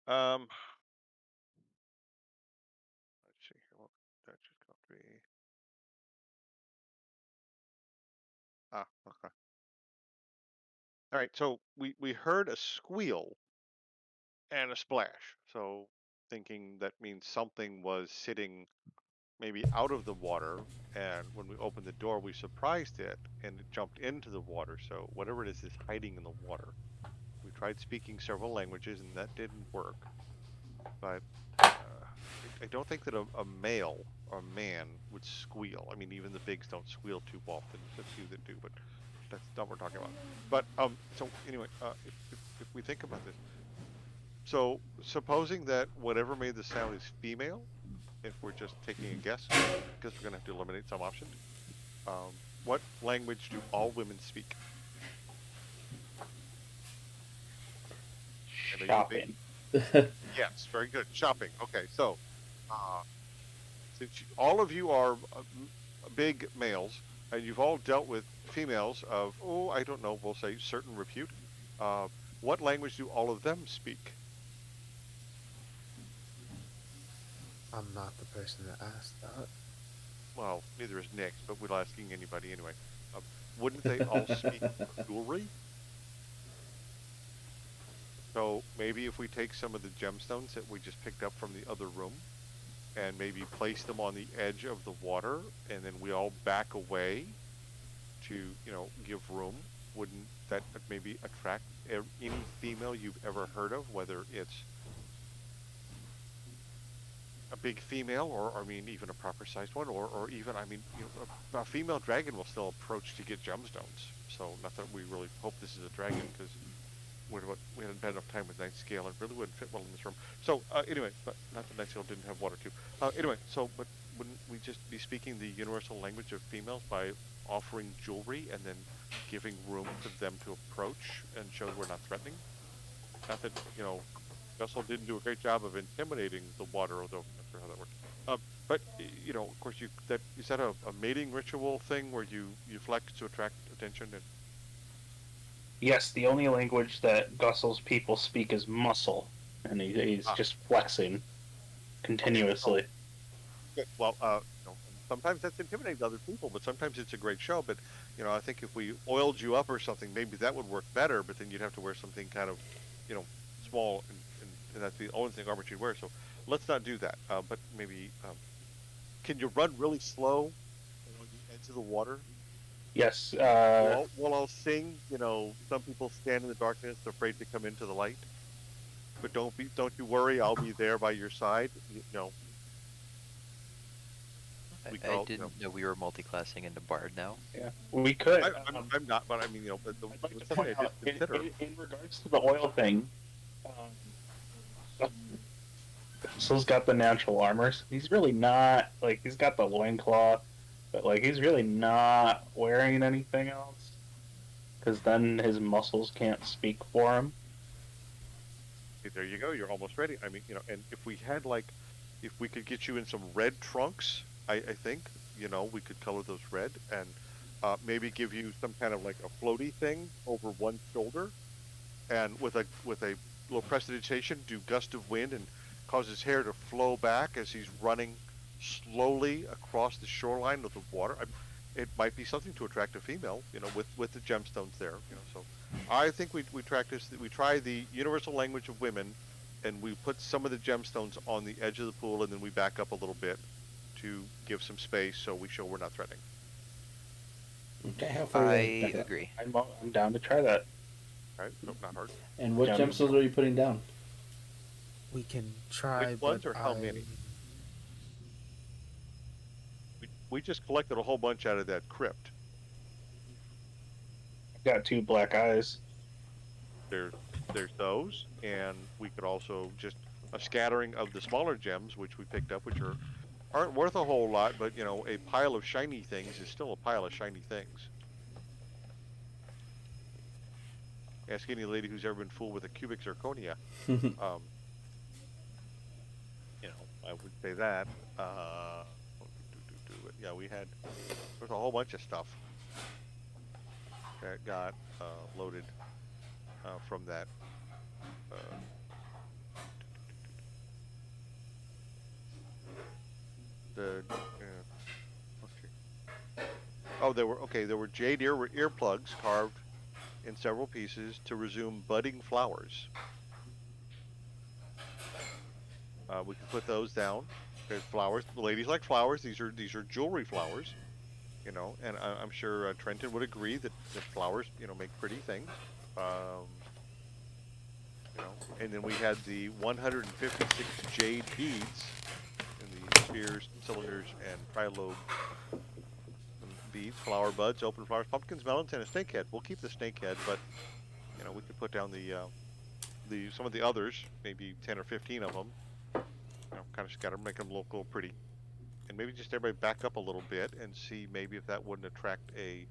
Speaker 2: Let's see here. What that's just going to be. Okay. All right. So we heard a squeal and a splash. So thinking that means something was sitting maybe out of the water, and when we opened the door, we surprised it, and it jumped into the water. So whatever it is hiding in the water. We tried speaking several languages, and that didn't work. But I don't think that a male or a man would squeal. I mean, even the bigs don't squeal too often. There's a few that do, but that's not what we're talking about. But so anyway, if we think about this, so supposing that whatever made the sound is female, if we're just taking a guess, because we're gonna have to eliminate some option. What language do all women speak? And are you big?
Speaker 4: Shopping.
Speaker 2: Yes, very good. Shopping. Okay, so since all of you are big males, and you've all dealt with females of, oh, I don't know, we'll say certain repute, what language do all of them speak?
Speaker 7: I'm not the person that asked that.
Speaker 2: Well, neither is Nick, but we're asking anybody anyway. Wouldn't they all speak jewelry? So maybe if we take some of the gemstones that we just picked up from the other room, and maybe place them on the edge of the water, and then we all back away to, give room. Wouldn't that maybe attract any female you've ever heard of, whether it's a big female, or I mean, even a proper sized one, or even, I mean, a female dragon will still approach to get gemstones. So not that we really hope this is a dragon, because we hadn't had enough time with Night Scale, and really wouldn't fit well in this room. So anyway, but not that Night Scale didn't have water too. Anyway, so but wouldn't we just be speaking the universal language of females by offering jewelry and then giving room for them to approach and show we're not threatening? Not that Vessel didn't do a great job of intimidating the water, although I'm not sure how that worked. But of course, is that a mating ritual thing where you flex to attract attention and.
Speaker 4: Yes, the only language that Gussel's people speak is muscle, and he's just flexing continuously.
Speaker 2: Okay, good. Well, sometimes that's intimidating to other people, but sometimes it's a great show. But I think if we oiled you up or something, maybe that would work better. But then you'd have to wear something kind of, small, and that's the only thing armor you'd wear. So let's not do that. But maybe, can you run really slow along the edge of the water?
Speaker 4: Yes.
Speaker 2: While I'll sing, some people stand in the darkness, afraid to come into the light. But don't you worry, I'll be there by your side.
Speaker 3: I didn't know we were multi-classing into Bard now.
Speaker 4: Yeah, we could.
Speaker 2: I'm not, but I mean,
Speaker 4: I'd like to point out, in regards to the oil thing, Gussel's got the natural armors. He's really not, he's got the loincloth, but, he's really not wearing anything else. Because then his muscles can't speak for him.
Speaker 2: There you go. You're almost ready. I mean, and if we had, if we could get you in some red trunks, I think, we could color those red, and maybe give you some kind of a floaty thing over one shoulder, and with a little prestidigitation, do gust of wind and cause his hair to flow back as he's running slowly across the shoreline of the water. It might be something to attract a female, with the gemstones there, So I think we practice, we try the universal language of women, and we put some of the gemstones on the edge of the pool, and then we back up a little bit to give some space so we show we're not threatening.
Speaker 1: Okay, how far?
Speaker 3: I agree.
Speaker 4: I'm down to try that.
Speaker 2: Right? Nope, not hard.
Speaker 1: And what
Speaker 4: Gems.
Speaker 1: gemstones are you putting down?
Speaker 7: We can try,
Speaker 2: Which
Speaker 7: but
Speaker 2: ones or how many? We just collected a whole bunch out of that crypt.
Speaker 4: Got 2 black eyes.
Speaker 2: There's those, and we could also just a scattering of the smaller gems, which we picked up, which aren't worth a whole lot, but you know, a pile of shiny things is still a pile of shiny things. Ask any lady who's ever been fooled with a cubic zirconia. Um, you know, I would say that. Yeah, there's a whole bunch of stuff that got loaded from that. Uh, the let's see. Oh, there were jade earplugs carved in several pieces to resume budding flowers. We can put those down. There's flowers. The ladies like flowers. These are jewelry flowers, you know, and I'm sure Trenton would agree that flowers, you know, make pretty things. Um, you know, and then we had the 156 jade beads in the spheres, cylinders, and trilobe beads, flower buds, open flowers, pumpkins, melons, and a snake head. We'll keep the snake head, but you know, we could put down the some of the others, maybe 10 or 15 of them. You know, kind of scatter, make them look a little pretty, and maybe just everybody back up a little bit and see maybe if that wouldn't attract a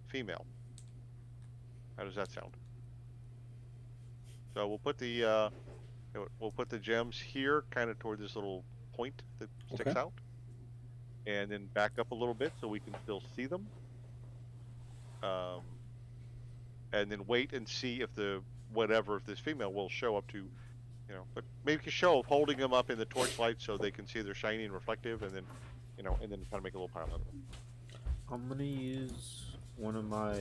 Speaker 2: female. How does that sound? So we'll put the gems here, kind of toward this little point that sticks
Speaker 1: Okay.
Speaker 2: out, and then back up a little bit so we can still see them. Um, and then wait and see if if this female will show up to, you know, but maybe a show of holding them up in the torchlight so they can see they're shiny and reflective, and then, you know, and then kind of make a little pile out of them.
Speaker 7: I'm gonna use one of my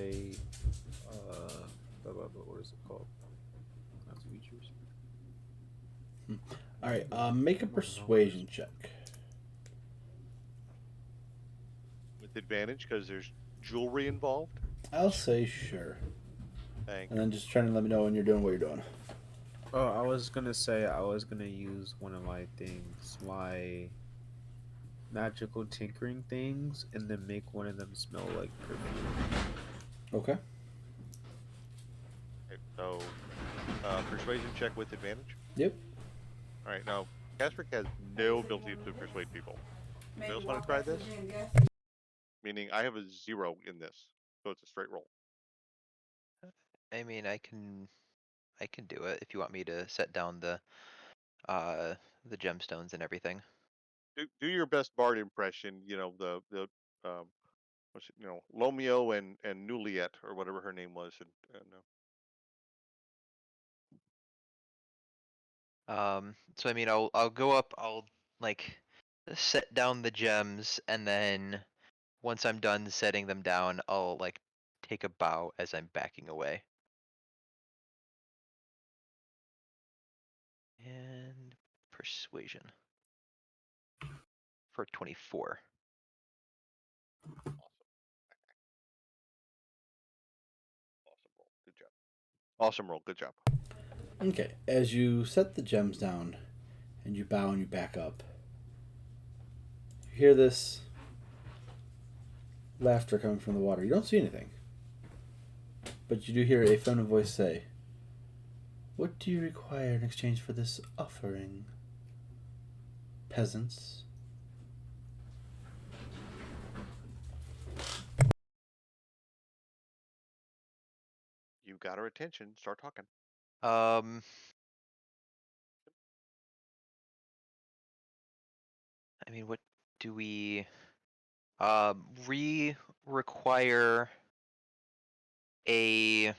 Speaker 7: what is it called? That's features.
Speaker 1: All right. Make a persuasion check.
Speaker 2: With advantage because there's jewelry involved.
Speaker 1: I'll say sure,
Speaker 2: Thank
Speaker 1: and
Speaker 2: you.
Speaker 1: then just trying to let me know when you're doing what you're doing.
Speaker 7: Oh, I was gonna say I was gonna use one of my things, my magical tinkering things, and then make one of them smell like perfume.
Speaker 1: Okay.
Speaker 2: Okay, so, persuasion check with advantage.
Speaker 1: Yep.
Speaker 2: All right, now Casper has no ability to persuade people. Anybody else want to try this? Meaning I have a 0 in this, so it's a straight roll.
Speaker 3: I mean, I can do it if you want me to set down the gemstones and everything.
Speaker 2: Do your best bard impression. You know the what's it, you know, Lomeo and Nuliet or whatever her name was,
Speaker 3: So I mean, I'll go up, I'll like set down the gems, and then once I'm done setting them down, I'll like take a bow as I'm backing away. And persuasion for 24.
Speaker 2: awesome roll. Good job. Awesome roll. Good job.
Speaker 1: Okay. As you set the gems down, and you bow and you back up, you hear this laughter coming from the water. You don't see anything, but you do hear a feminine voice say, "What do you require in exchange for this offering, peasants?"
Speaker 2: You got her attention. Start talking.
Speaker 3: Um, I mean, what do we require a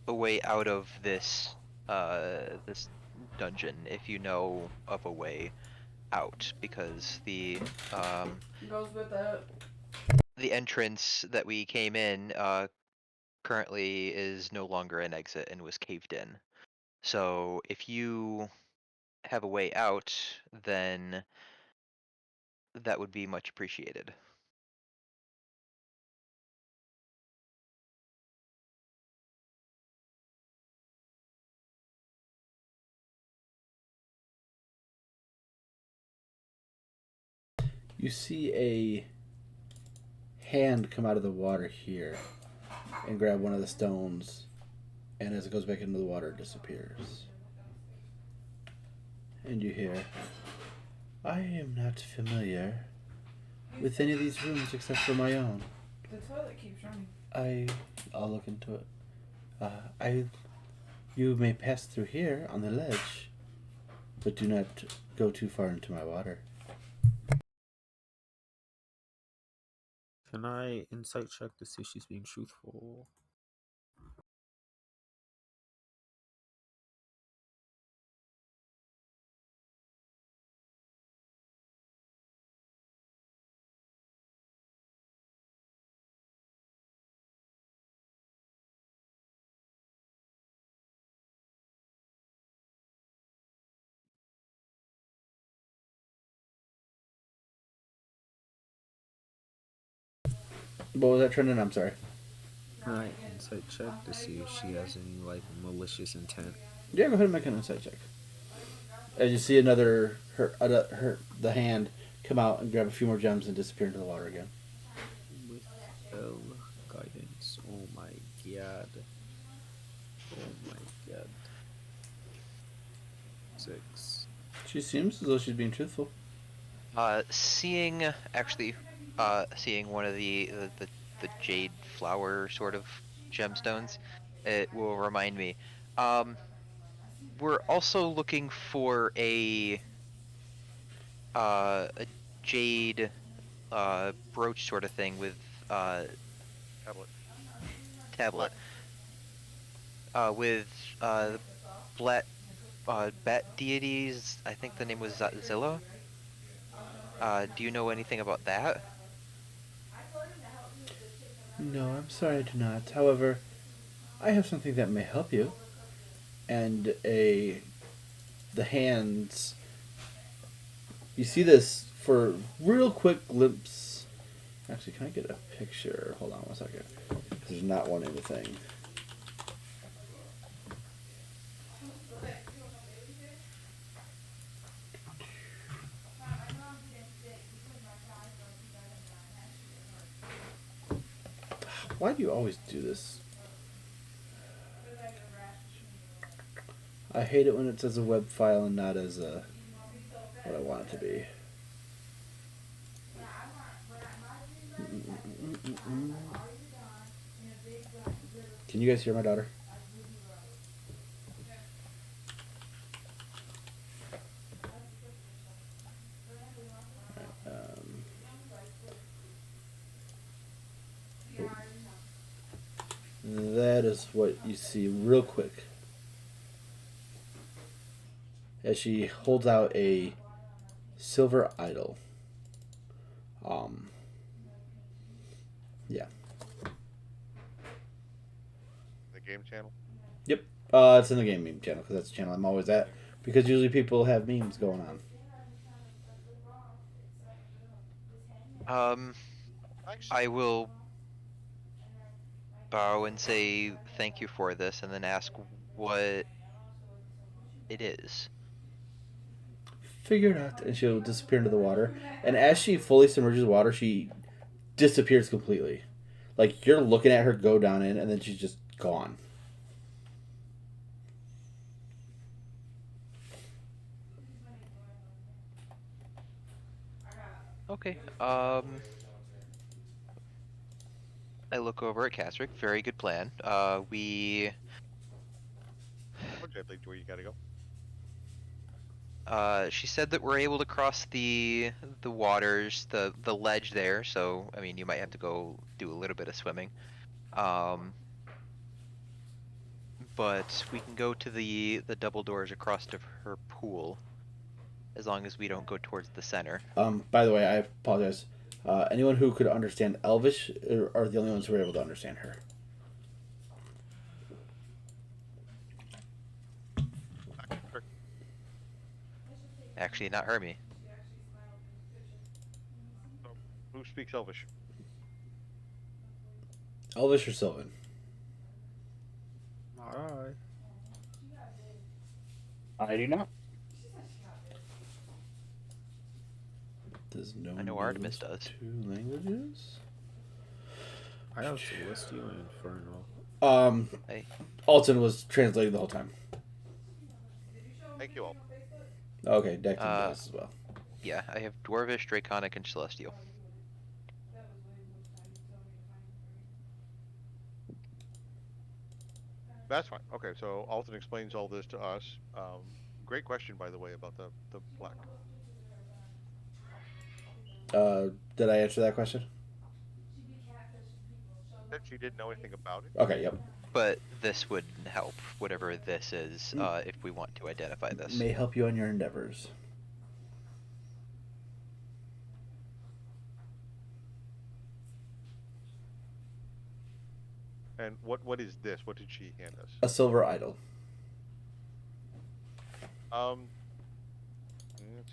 Speaker 3: way out of this dungeon if you know of a way out, because
Speaker 6: Goes with that.
Speaker 3: the entrance that we came in currently is no longer an exit and was caved in. So if you have a way out, then that would be much appreciated.
Speaker 1: You see a hand come out of the water here and grab one of the stones, and as it goes back into the water, it disappears. And you hear, I am not familiar with any of these rooms except for my own.
Speaker 6: The toilet keeps running.
Speaker 1: I'll look into it. You may pass through here on the ledge, but do not go too far into my water.
Speaker 7: Can I insight check to see if she's being truthful?
Speaker 1: What was that, Trenton? I'm sorry.
Speaker 7: Can I insight check to see if she has any like malicious intent?
Speaker 1: Yeah, go ahead and make an insight check. As you see the hand come out and grab a few more gems and disappear into the water again.
Speaker 7: With L guidance. Oh my god. Oh my god. 6.
Speaker 1: She seems as though she's being truthful.
Speaker 3: Seeing one of the jade flower sort of gemstones, it will remind me. We're also looking for a jade brooch sort of thing with
Speaker 2: Tablet.
Speaker 3: tablet. With bat deities. I think the name was Zilla. Do you know anything about that?
Speaker 1: No, I'm sorry I do not. However, I have something that may help you. And the hands. You see this for a real quick glimpse. Actually, can I get a picture? Hold on 1 second. There's not one in the thing. Why do you always do this? I hate it when it's as a web file and not as what I want it to be. Can you guys hear my daughter? That is what you see real quick as she holds out a silver idol. Yeah.
Speaker 2: The game channel.
Speaker 1: Yep. It's in the game meme channel because that's the channel I'm always at. Because usually people have memes going on.
Speaker 3: I will bow and say thank you for this, and then ask what it is.
Speaker 1: Figure it out, and she'll disappear into the water. And as she fully submerges water, she disappears completely. Like you're looking at her go down in, and then she's just gone.
Speaker 3: Okay. I look over at Casric. Very good plan. We.
Speaker 2: Unfortunately, where you gotta go.
Speaker 3: She said that we're able to cross the waters, the ledge there. So I mean, you might have to go do a little bit of swimming. But we can go to the double doors across to her pool, as long as we don't go towards the center.
Speaker 1: By the way, I apologize. Anyone who could understand Elvish are the only ones who are able to understand her.
Speaker 3: Actually, not Hermie.
Speaker 2: So, who speaks Elvish?
Speaker 1: Elvish or Sylvan?
Speaker 7: Alright.
Speaker 4: I do not.
Speaker 1: Does no
Speaker 3: I
Speaker 1: one
Speaker 3: know
Speaker 1: know
Speaker 3: Artemis
Speaker 1: those
Speaker 3: does.
Speaker 1: 2 languages?
Speaker 7: I have Celestial and Infernal.
Speaker 3: Hey.
Speaker 1: Alton was translating the whole time.
Speaker 2: Thank you all.
Speaker 1: Okay, Declan
Speaker 3: Uh,
Speaker 1: does as well.
Speaker 3: Yeah, I have Dwarvish, Draconic, and Celestial.
Speaker 2: That's fine. Okay, so Alton explains all this to us. Great question, by the way, about the plaque.
Speaker 1: Did I answer that question?
Speaker 2: Said she didn't know anything about it.
Speaker 1: Okay, yep.
Speaker 3: But this would help, whatever this is, if we want to identify this.
Speaker 1: May help you on your endeavors.
Speaker 2: And what is this? What did she hand us?
Speaker 1: A silver idol.
Speaker 2: Let's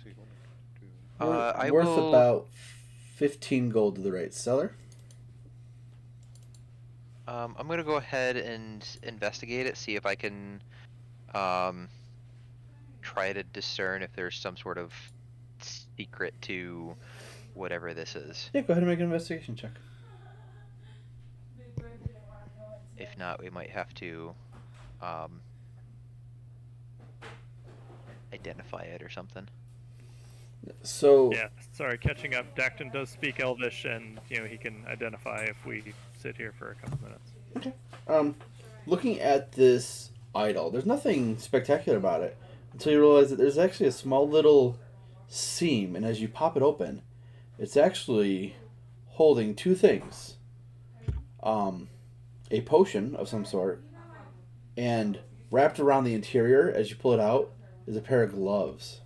Speaker 2: see.
Speaker 3: I
Speaker 1: Worth
Speaker 3: will.
Speaker 1: about 15 gold to the right seller.
Speaker 3: I'm gonna go ahead and investigate it, see if I can, try to discern if there's some sort of secret to whatever this is.
Speaker 1: Yeah, go ahead and make an investigation check.
Speaker 3: If not, we might have to, identify it or something.
Speaker 1: So,
Speaker 5: Yeah, sorry, catching up. Dacton does speak Elvish, and he can identify if we sit here for a couple minutes.
Speaker 1: looking at this idol, there's nothing spectacular about it until you realize that there's actually a small little seam, and as you pop it open, it's actually holding 2 things. A potion of some sort, and wrapped around the interior as you pull it out is a pair of gloves.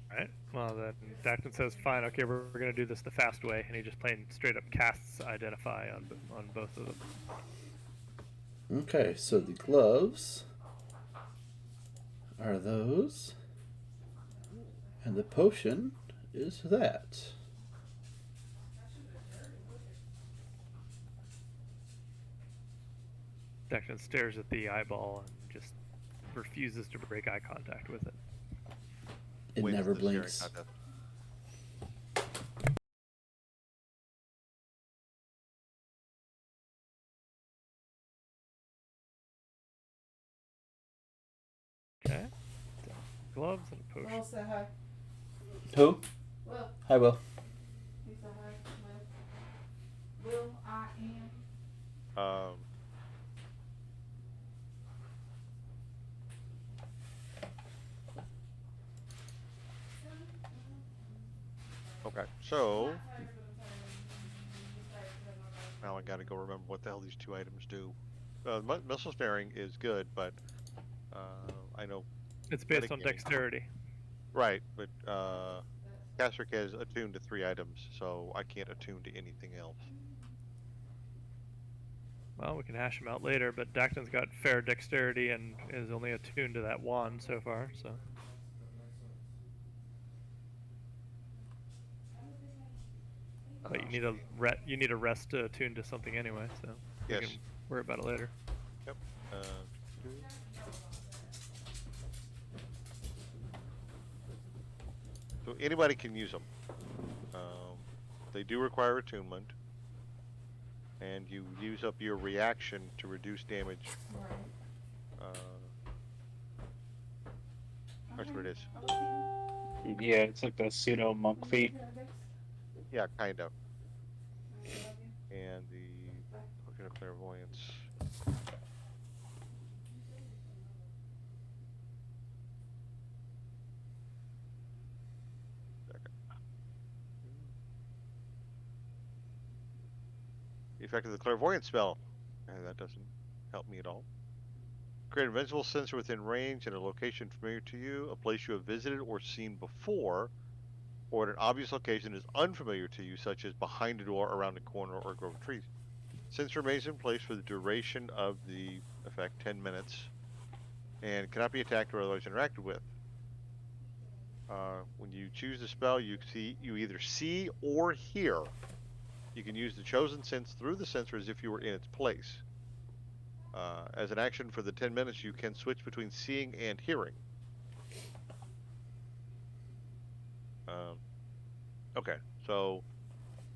Speaker 5: Alright, well then Dacton says, fine, okay, we're gonna do this the fast way, and he just plain straight up casts Identify on both of them.
Speaker 1: Okay, so the gloves are those, and the potion is that.
Speaker 5: Dacton stares at the eyeball and just refuses to break eye contact with it.
Speaker 1: It
Speaker 2: Wins
Speaker 1: never
Speaker 2: the staring
Speaker 1: blinks.
Speaker 2: contest.
Speaker 5: Okay. Gloves and a potion.
Speaker 6: Will say hi.
Speaker 1: Who?
Speaker 6: Will.
Speaker 1: Hi, Will.
Speaker 6: He said hi. Will, I am.
Speaker 2: Okay, so now I gotta go remember what the hell these 2 items do. Missile staring is good, but I know.
Speaker 5: It's based on
Speaker 2: Metagaming.
Speaker 5: dexterity.
Speaker 2: Right, but Castric is attuned to 3 items, so I can't attune to anything else.
Speaker 5: Well, we can hash them out later, but Dacton's got fair dexterity and is only attuned to that wand so far, so. But you need a rest to attune to something anyway, so
Speaker 2: Yes.
Speaker 5: we can worry about it later.
Speaker 2: Yep. So anybody can use them. They do require attunement, and you use up your reaction to reduce damage. That's what it is.
Speaker 4: Yeah, it's like the pseudo monk feat.
Speaker 2: Yeah, kind of. And the potion of clairvoyance. The effect of the clairvoyance spell. That doesn't help me at all. Create a visible sensor within range in a location familiar to you, a place you have visited or seen before, or at an obvious location is unfamiliar to you, such as behind a door, around a corner, or a grove of trees. Sensor remains in place for the duration of the effect, 10 minutes, and cannot be attacked or otherwise interacted with. When you choose the spell, you either see or hear You can use the chosen sense through the sensor as if you were in its place. As an action for the 10 minutes, you can switch between seeing and hearing. Okay, so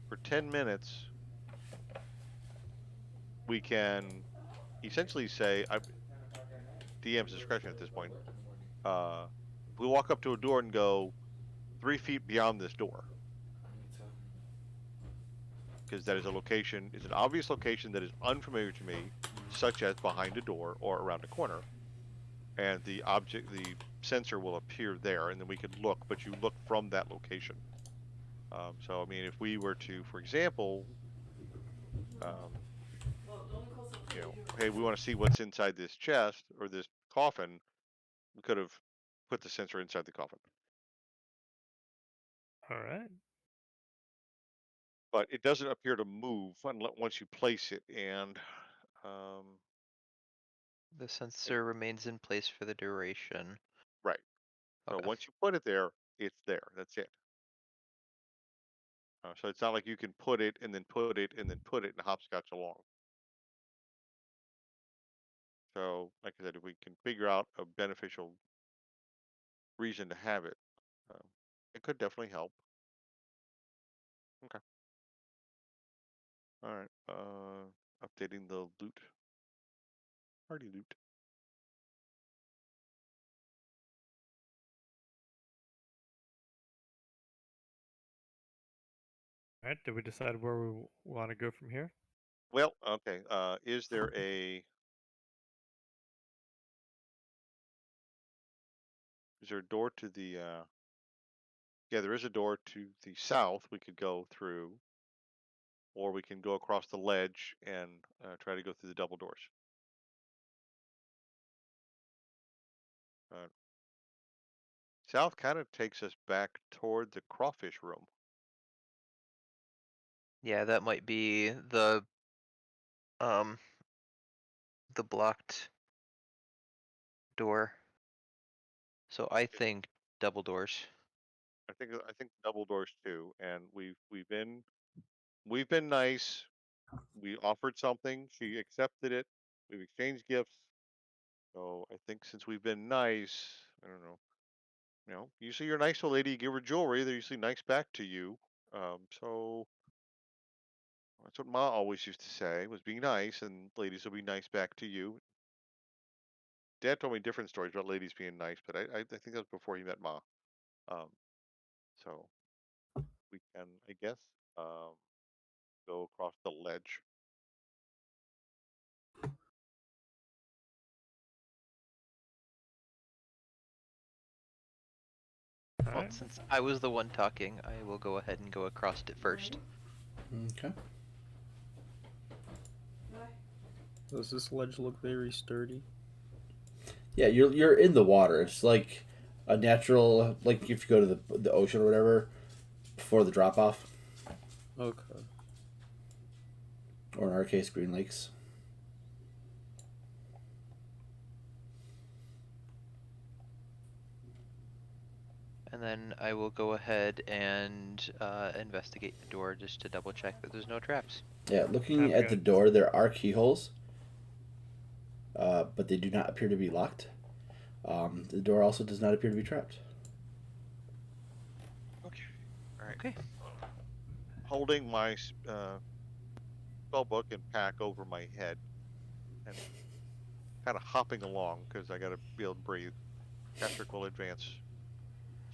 Speaker 2: for 10 minutes, we can essentially say, DM's discretion at this point, we walk up to a door and go 3 feet beyond this door. Because that is a location, it's an obvious location that is unfamiliar to me, such as behind a door or around a corner. And the sensor will appear there, and then we can look, but you look from that location. So, I mean, if we were to, for example, hey, we want to see what's inside this chest or this coffin, we could have put the sensor inside the coffin.
Speaker 5: All right.
Speaker 2: But it doesn't appear to move once you place it, and
Speaker 3: The sensor remains in place for the duration.
Speaker 2: right. So
Speaker 3: Okay.
Speaker 2: once you put it there, it's there. That's it. So it's not like you can put it and then put it and then put it and hopscotch along. So, like I said, if we can figure out a beneficial reason to have it, it could definitely help. Okay. All right. Updating the loot. Party loot.
Speaker 5: All right. Did we decide where we want to go from here?
Speaker 2: Well, okay. Is there a door to the? Yeah, there is a door to the south we could go through, or we can go across the ledge and try to go through the double doors. South kind of takes us back toward the crawfish room.
Speaker 3: Yeah, that might be the blocked door. So I think double doors.
Speaker 2: I think double doors too. And we've been nice. We offered something. She accepted it. We've exchanged gifts. So I think since we've been nice, I don't know. You know, usually you're nice to a lady, you give her jewelry, they're usually nice back to you. So that's what Ma always used to say, was be nice and ladies will be nice back to you. Dad told me different stories about ladies being nice, but I think that was before he met Ma. Um, so we can, I guess, go across the ledge.
Speaker 5: All
Speaker 3: Well,
Speaker 5: right.
Speaker 3: since I was the one talking, I will go ahead and go across it first.
Speaker 1: Okay.
Speaker 7: Does this ledge look very sturdy?
Speaker 1: Yeah, you're in the water. It's like a natural, like if you go to the ocean or whatever before the drop off,
Speaker 7: Okay.
Speaker 1: or in our case, Green Lakes.
Speaker 3: And then I will go ahead and investigate the door just to double check that there's no traps.
Speaker 1: Yeah, looking
Speaker 5: Sounds
Speaker 1: at the
Speaker 5: good.
Speaker 1: door, there are keyholes, but they do not appear to be locked. The door also does not appear to be trapped.
Speaker 2: Okay. All right.
Speaker 3: Okay.
Speaker 2: Holding my spell book and pack over my head and kind of hopping along because I got to be able to breathe. Patrick will advance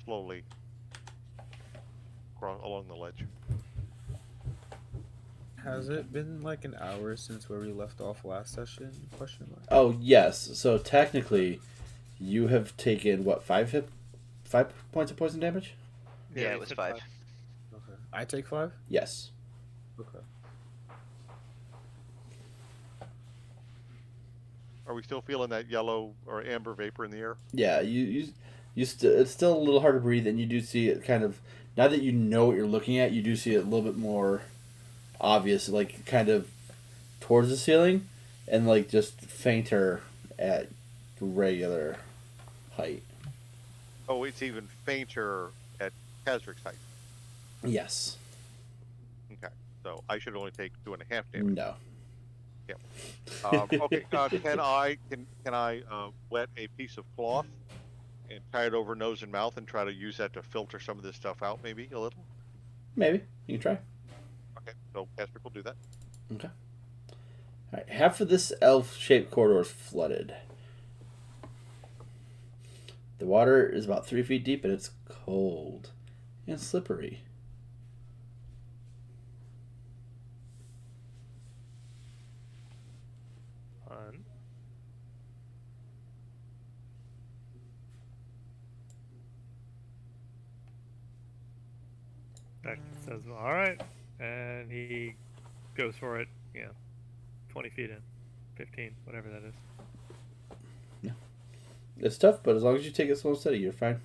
Speaker 2: slowly along the ledge.
Speaker 7: Has it been like an hour since where we left off last session? Question mark.
Speaker 1: Oh yes, so technically, you have taken what 5 points of poison damage?
Speaker 3: Yeah,
Speaker 5: you
Speaker 3: it was
Speaker 5: said
Speaker 3: 5.
Speaker 7: Okay. I take 5?
Speaker 1: Yes.
Speaker 7: Okay.
Speaker 2: Are we still feeling that yellow or amber vapor in the air?
Speaker 1: Yeah, it's still a little hard to breathe, and you do see it kind of. Now that you know what you're looking at, you do see it a little bit more obvious, like kind of towards the ceiling, and like just fainter at regular height.
Speaker 2: Oh, it's even fainter at Kazrick's height.
Speaker 1: Yes.
Speaker 2: Okay. So I should only take 2.5 damage.
Speaker 1: No.
Speaker 2: Okay. Can I wet a piece of cloth and tie it over nose and mouth and try to use that to filter some of this stuff out, maybe a little?
Speaker 1: Maybe. You can try.
Speaker 2: Okay. So Casper will do that.
Speaker 1: Okay. Alright, half of this elf-shaped corridor is flooded. The water is about 3 feet deep and it's cold and slippery.
Speaker 5: Fun. That says, all right, and he goes for it. 20 feet in, 15, whatever that is.
Speaker 1: It's tough, but as long as you take it slow and steady, you're fine.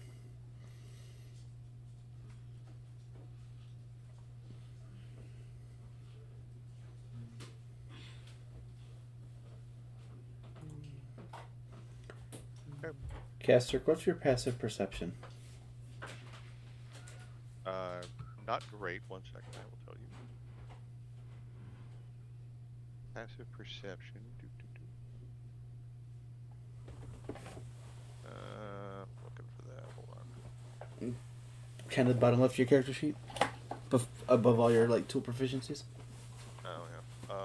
Speaker 2: Okay.
Speaker 1: Caster, what's your passive perception?
Speaker 2: Not great. 1 second, I will tell you. Passive perception. Looking for that. Hold on.
Speaker 1: Kind of the bottom left of your character sheet? Above all your tool proficiencies?
Speaker 2: Oh yeah.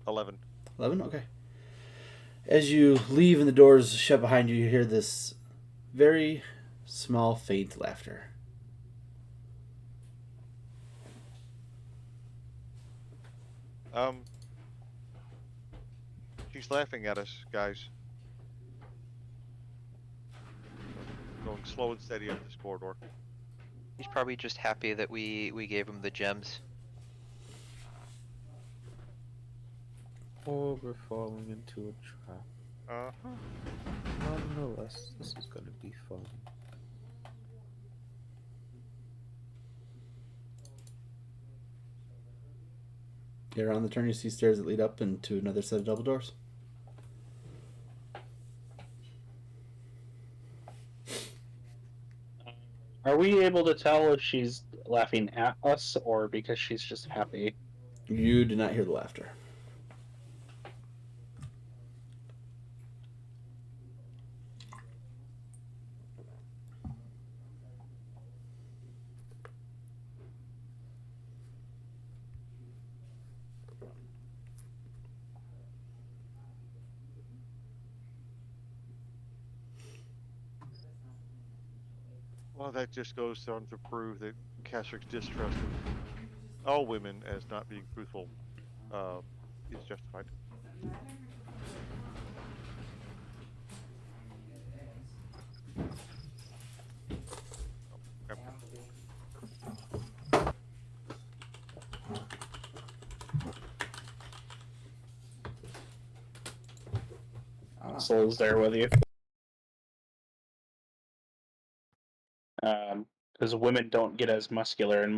Speaker 2: 11.
Speaker 1: 11? Okay. As you leave and the doors shut behind you, you hear this very small, faint laughter.
Speaker 2: She's laughing at us, guys. Going slow and steady up this corridor.
Speaker 3: He's probably just happy that we gave him the gems.
Speaker 7: Or we're falling into a trap.
Speaker 2: Uh-huh.
Speaker 7: Nonetheless, this is gonna be fun.
Speaker 1: You're on the turn, you see stairs that lead up into another set of double doors.
Speaker 4: Are we able to tell if she's laughing at us or because she's just happy?
Speaker 1: You do not hear the laughter.
Speaker 2: Well, that just goes on to prove that Castrick's distrust of all women as not being truthful is justified. Okay.
Speaker 4: Soul's there with you. Because women don't get as muscular, and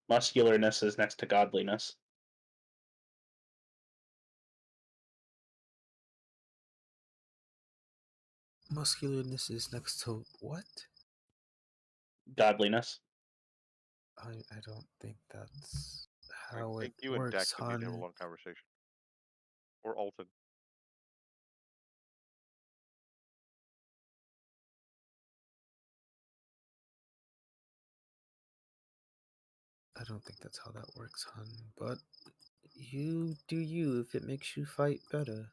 Speaker 4: muscularness is next to godliness.
Speaker 7: Muscularness is next to what?
Speaker 4: Godliness.
Speaker 7: I don't think that's
Speaker 2: I
Speaker 7: how it
Speaker 2: think you and
Speaker 7: works,
Speaker 2: Dex would need to have a
Speaker 7: hon.
Speaker 2: long conversation. Or Alton.
Speaker 7: I don't think that's how that works, hon. But you do you if it makes you fight better.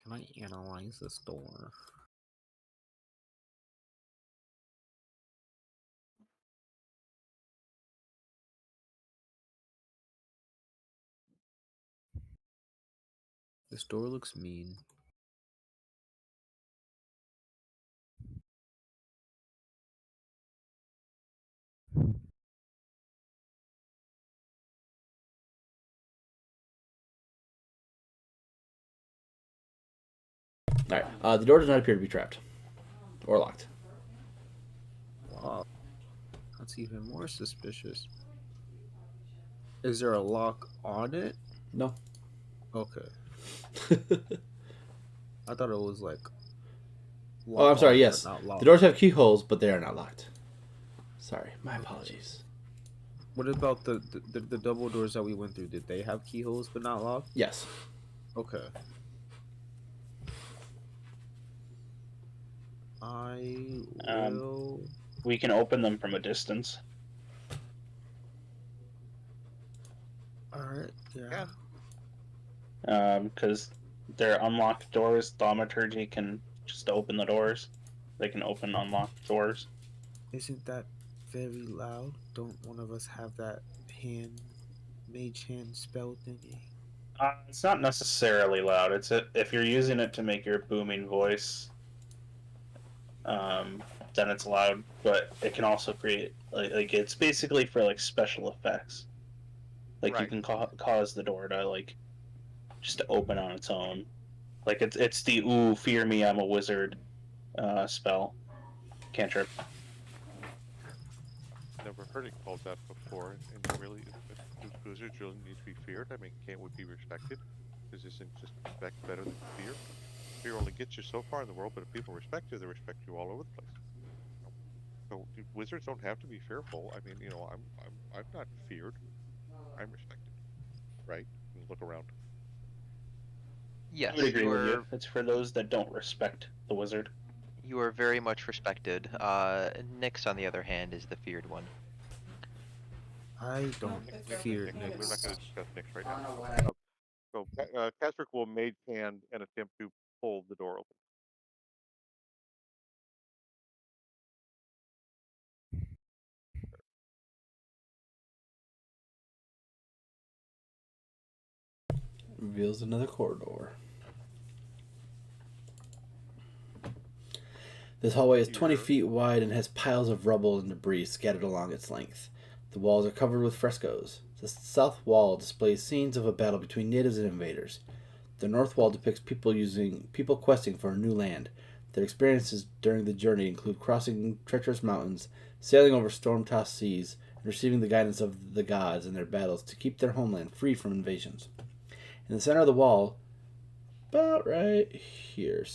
Speaker 7: Can I analyze this door? This door looks mean.
Speaker 1: Alright, the door does not appear to be trapped. Or locked.
Speaker 7: Wow. That's even more suspicious. Is there a lock on it?
Speaker 1: No.
Speaker 7: Okay. I thought it was like.
Speaker 1: Oh, I'm sorry.
Speaker 7: lock-on,
Speaker 1: Yes,
Speaker 7: but not locked.
Speaker 1: the doors have keyholes, but they are not locked. Sorry, my apologies.
Speaker 7: What about the double doors that we went through? Did they have keyholes but not locked?
Speaker 1: Yes.
Speaker 7: Okay. I will.
Speaker 4: We can open them from a distance.
Speaker 7: Alright, yeah.
Speaker 4: Because they're unlocked doors. Thaumaturgy can just open the doors. They can open unlocked doors.
Speaker 7: Isn't that very loud? Don't one of us have that mage hand spell thingy?
Speaker 4: It's not necessarily loud. If you're using it to make your booming voice, then it's loud. But it can also create like it's basically for like special effects. Like you
Speaker 2: Right.
Speaker 4: can cause the door to just to open on its own. Like it's the "Ooh, fear me, I'm a wizard" spell cantrip.
Speaker 2: Never heard it called that before. And really, do wizards really need to be feared? I mean, can't we be respected? Is isn't just respect better than fear? Fear only gets you so far in the world, but if people respect you, they respect you all over the place. So wizards don't have to be fearful. I mean, I'm not feared. I'm respected, right? And look around.
Speaker 3: Yes,
Speaker 4: I would agree
Speaker 3: you
Speaker 4: with
Speaker 3: are.
Speaker 4: you. It's for those that don't respect the wizard.
Speaker 3: You are very much respected. Nyx, on the other hand, is the feared one.
Speaker 7: I don't fear
Speaker 2: We're not going to
Speaker 7: Nyx.
Speaker 2: discuss Nyx right now. So Casric will mage hand and attempt to pull the door open.
Speaker 1: Reveals another corridor. This hallway is 20 feet wide and has piles of rubble and debris scattered along its length. The walls are covered with frescoes. The south wall displays scenes of a battle between natives and invaders. The north wall depicts people questing for a new land. Their experiences during the journey include crossing treacherous mountains, sailing over storm-tossed seas, and receiving the guidance of the gods in their battles to keep their homeland free from invasions. In the center of the wall, about right here,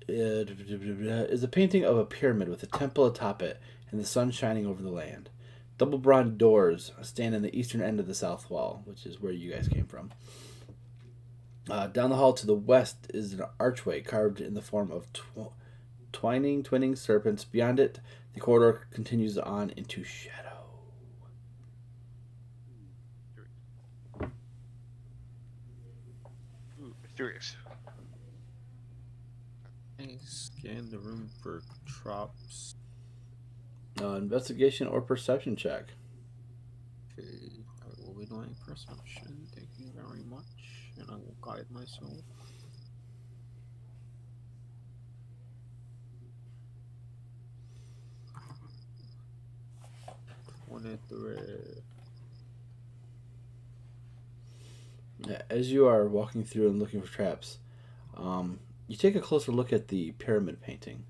Speaker 1: is a painting of a pyramid with a temple atop it and the sun shining over the land. Double bronze doors stand in the eastern end of the south wall, which is where you guys came from. Down the hall to the west is an archway carved in the form of twinning serpents. Beyond it, the corridor continues on into shadow.
Speaker 2: Ooh, mysterious.
Speaker 7: I scan the room for traps.
Speaker 1: Investigation or perception check.
Speaker 7: Okay, I will be doing perception. Thank you very much, and I will guide myself.
Speaker 1: As you are walking through and looking for traps, you take a closer look at the pyramid painting,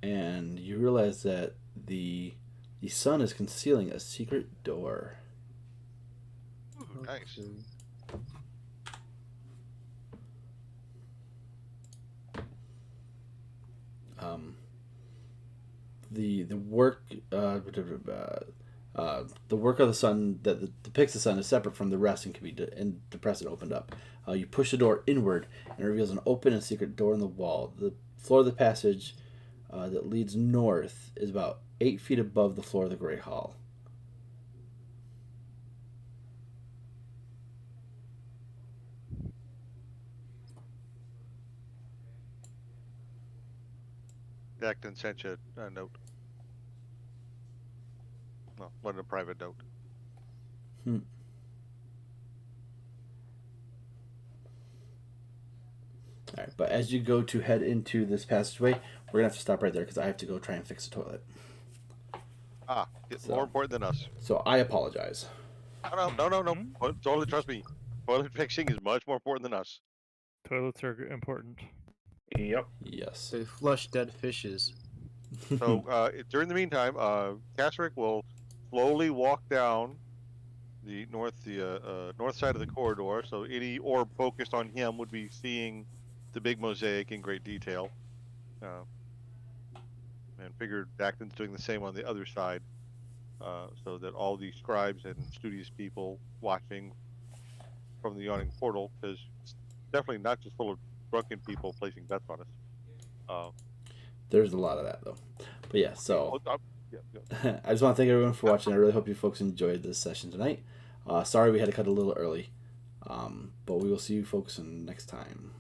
Speaker 1: and you realize that the sun is concealing a secret door.
Speaker 2: Ooh, nice.
Speaker 1: The work the work of the sun that depicts the sun is separate from the rest and can be depressed and opened up. You push the door inward and it reveals an open and secret door in the wall. The floor of the passage that leads north is about 8 feet above the floor of the Great Hall.
Speaker 2: Acton sent you a note. Well, wasn't a private note.
Speaker 1: Alright, but as you go to head into this passageway, we're going to have to stop right there because I have to go try and fix the toilet.
Speaker 2: It's more important than us.
Speaker 1: So I apologize.
Speaker 2: No. Totally trust me. Toilet fixing is much more important than us.
Speaker 5: Toilets are important.
Speaker 4: Yep.
Speaker 1: Yes.
Speaker 7: They flush dead fishes.
Speaker 2: So during the meantime, Kasric will slowly walk down the north side of the corridor. So any orb focused on him would be seeing the big mosaic in great detail. And figured Daxton's doing the same on the other side, so that all the scribes and studious people watching from the Yawning Portal, because it's definitely not just full of drunken people placing bets on us.
Speaker 1: There's a lot of that though. But yeah, so
Speaker 2: Yeah.
Speaker 1: I just want to thank everyone for watching. I really hope you folks enjoyed this session tonight. Sorry we had to cut a little early, but we will see you folks in next time.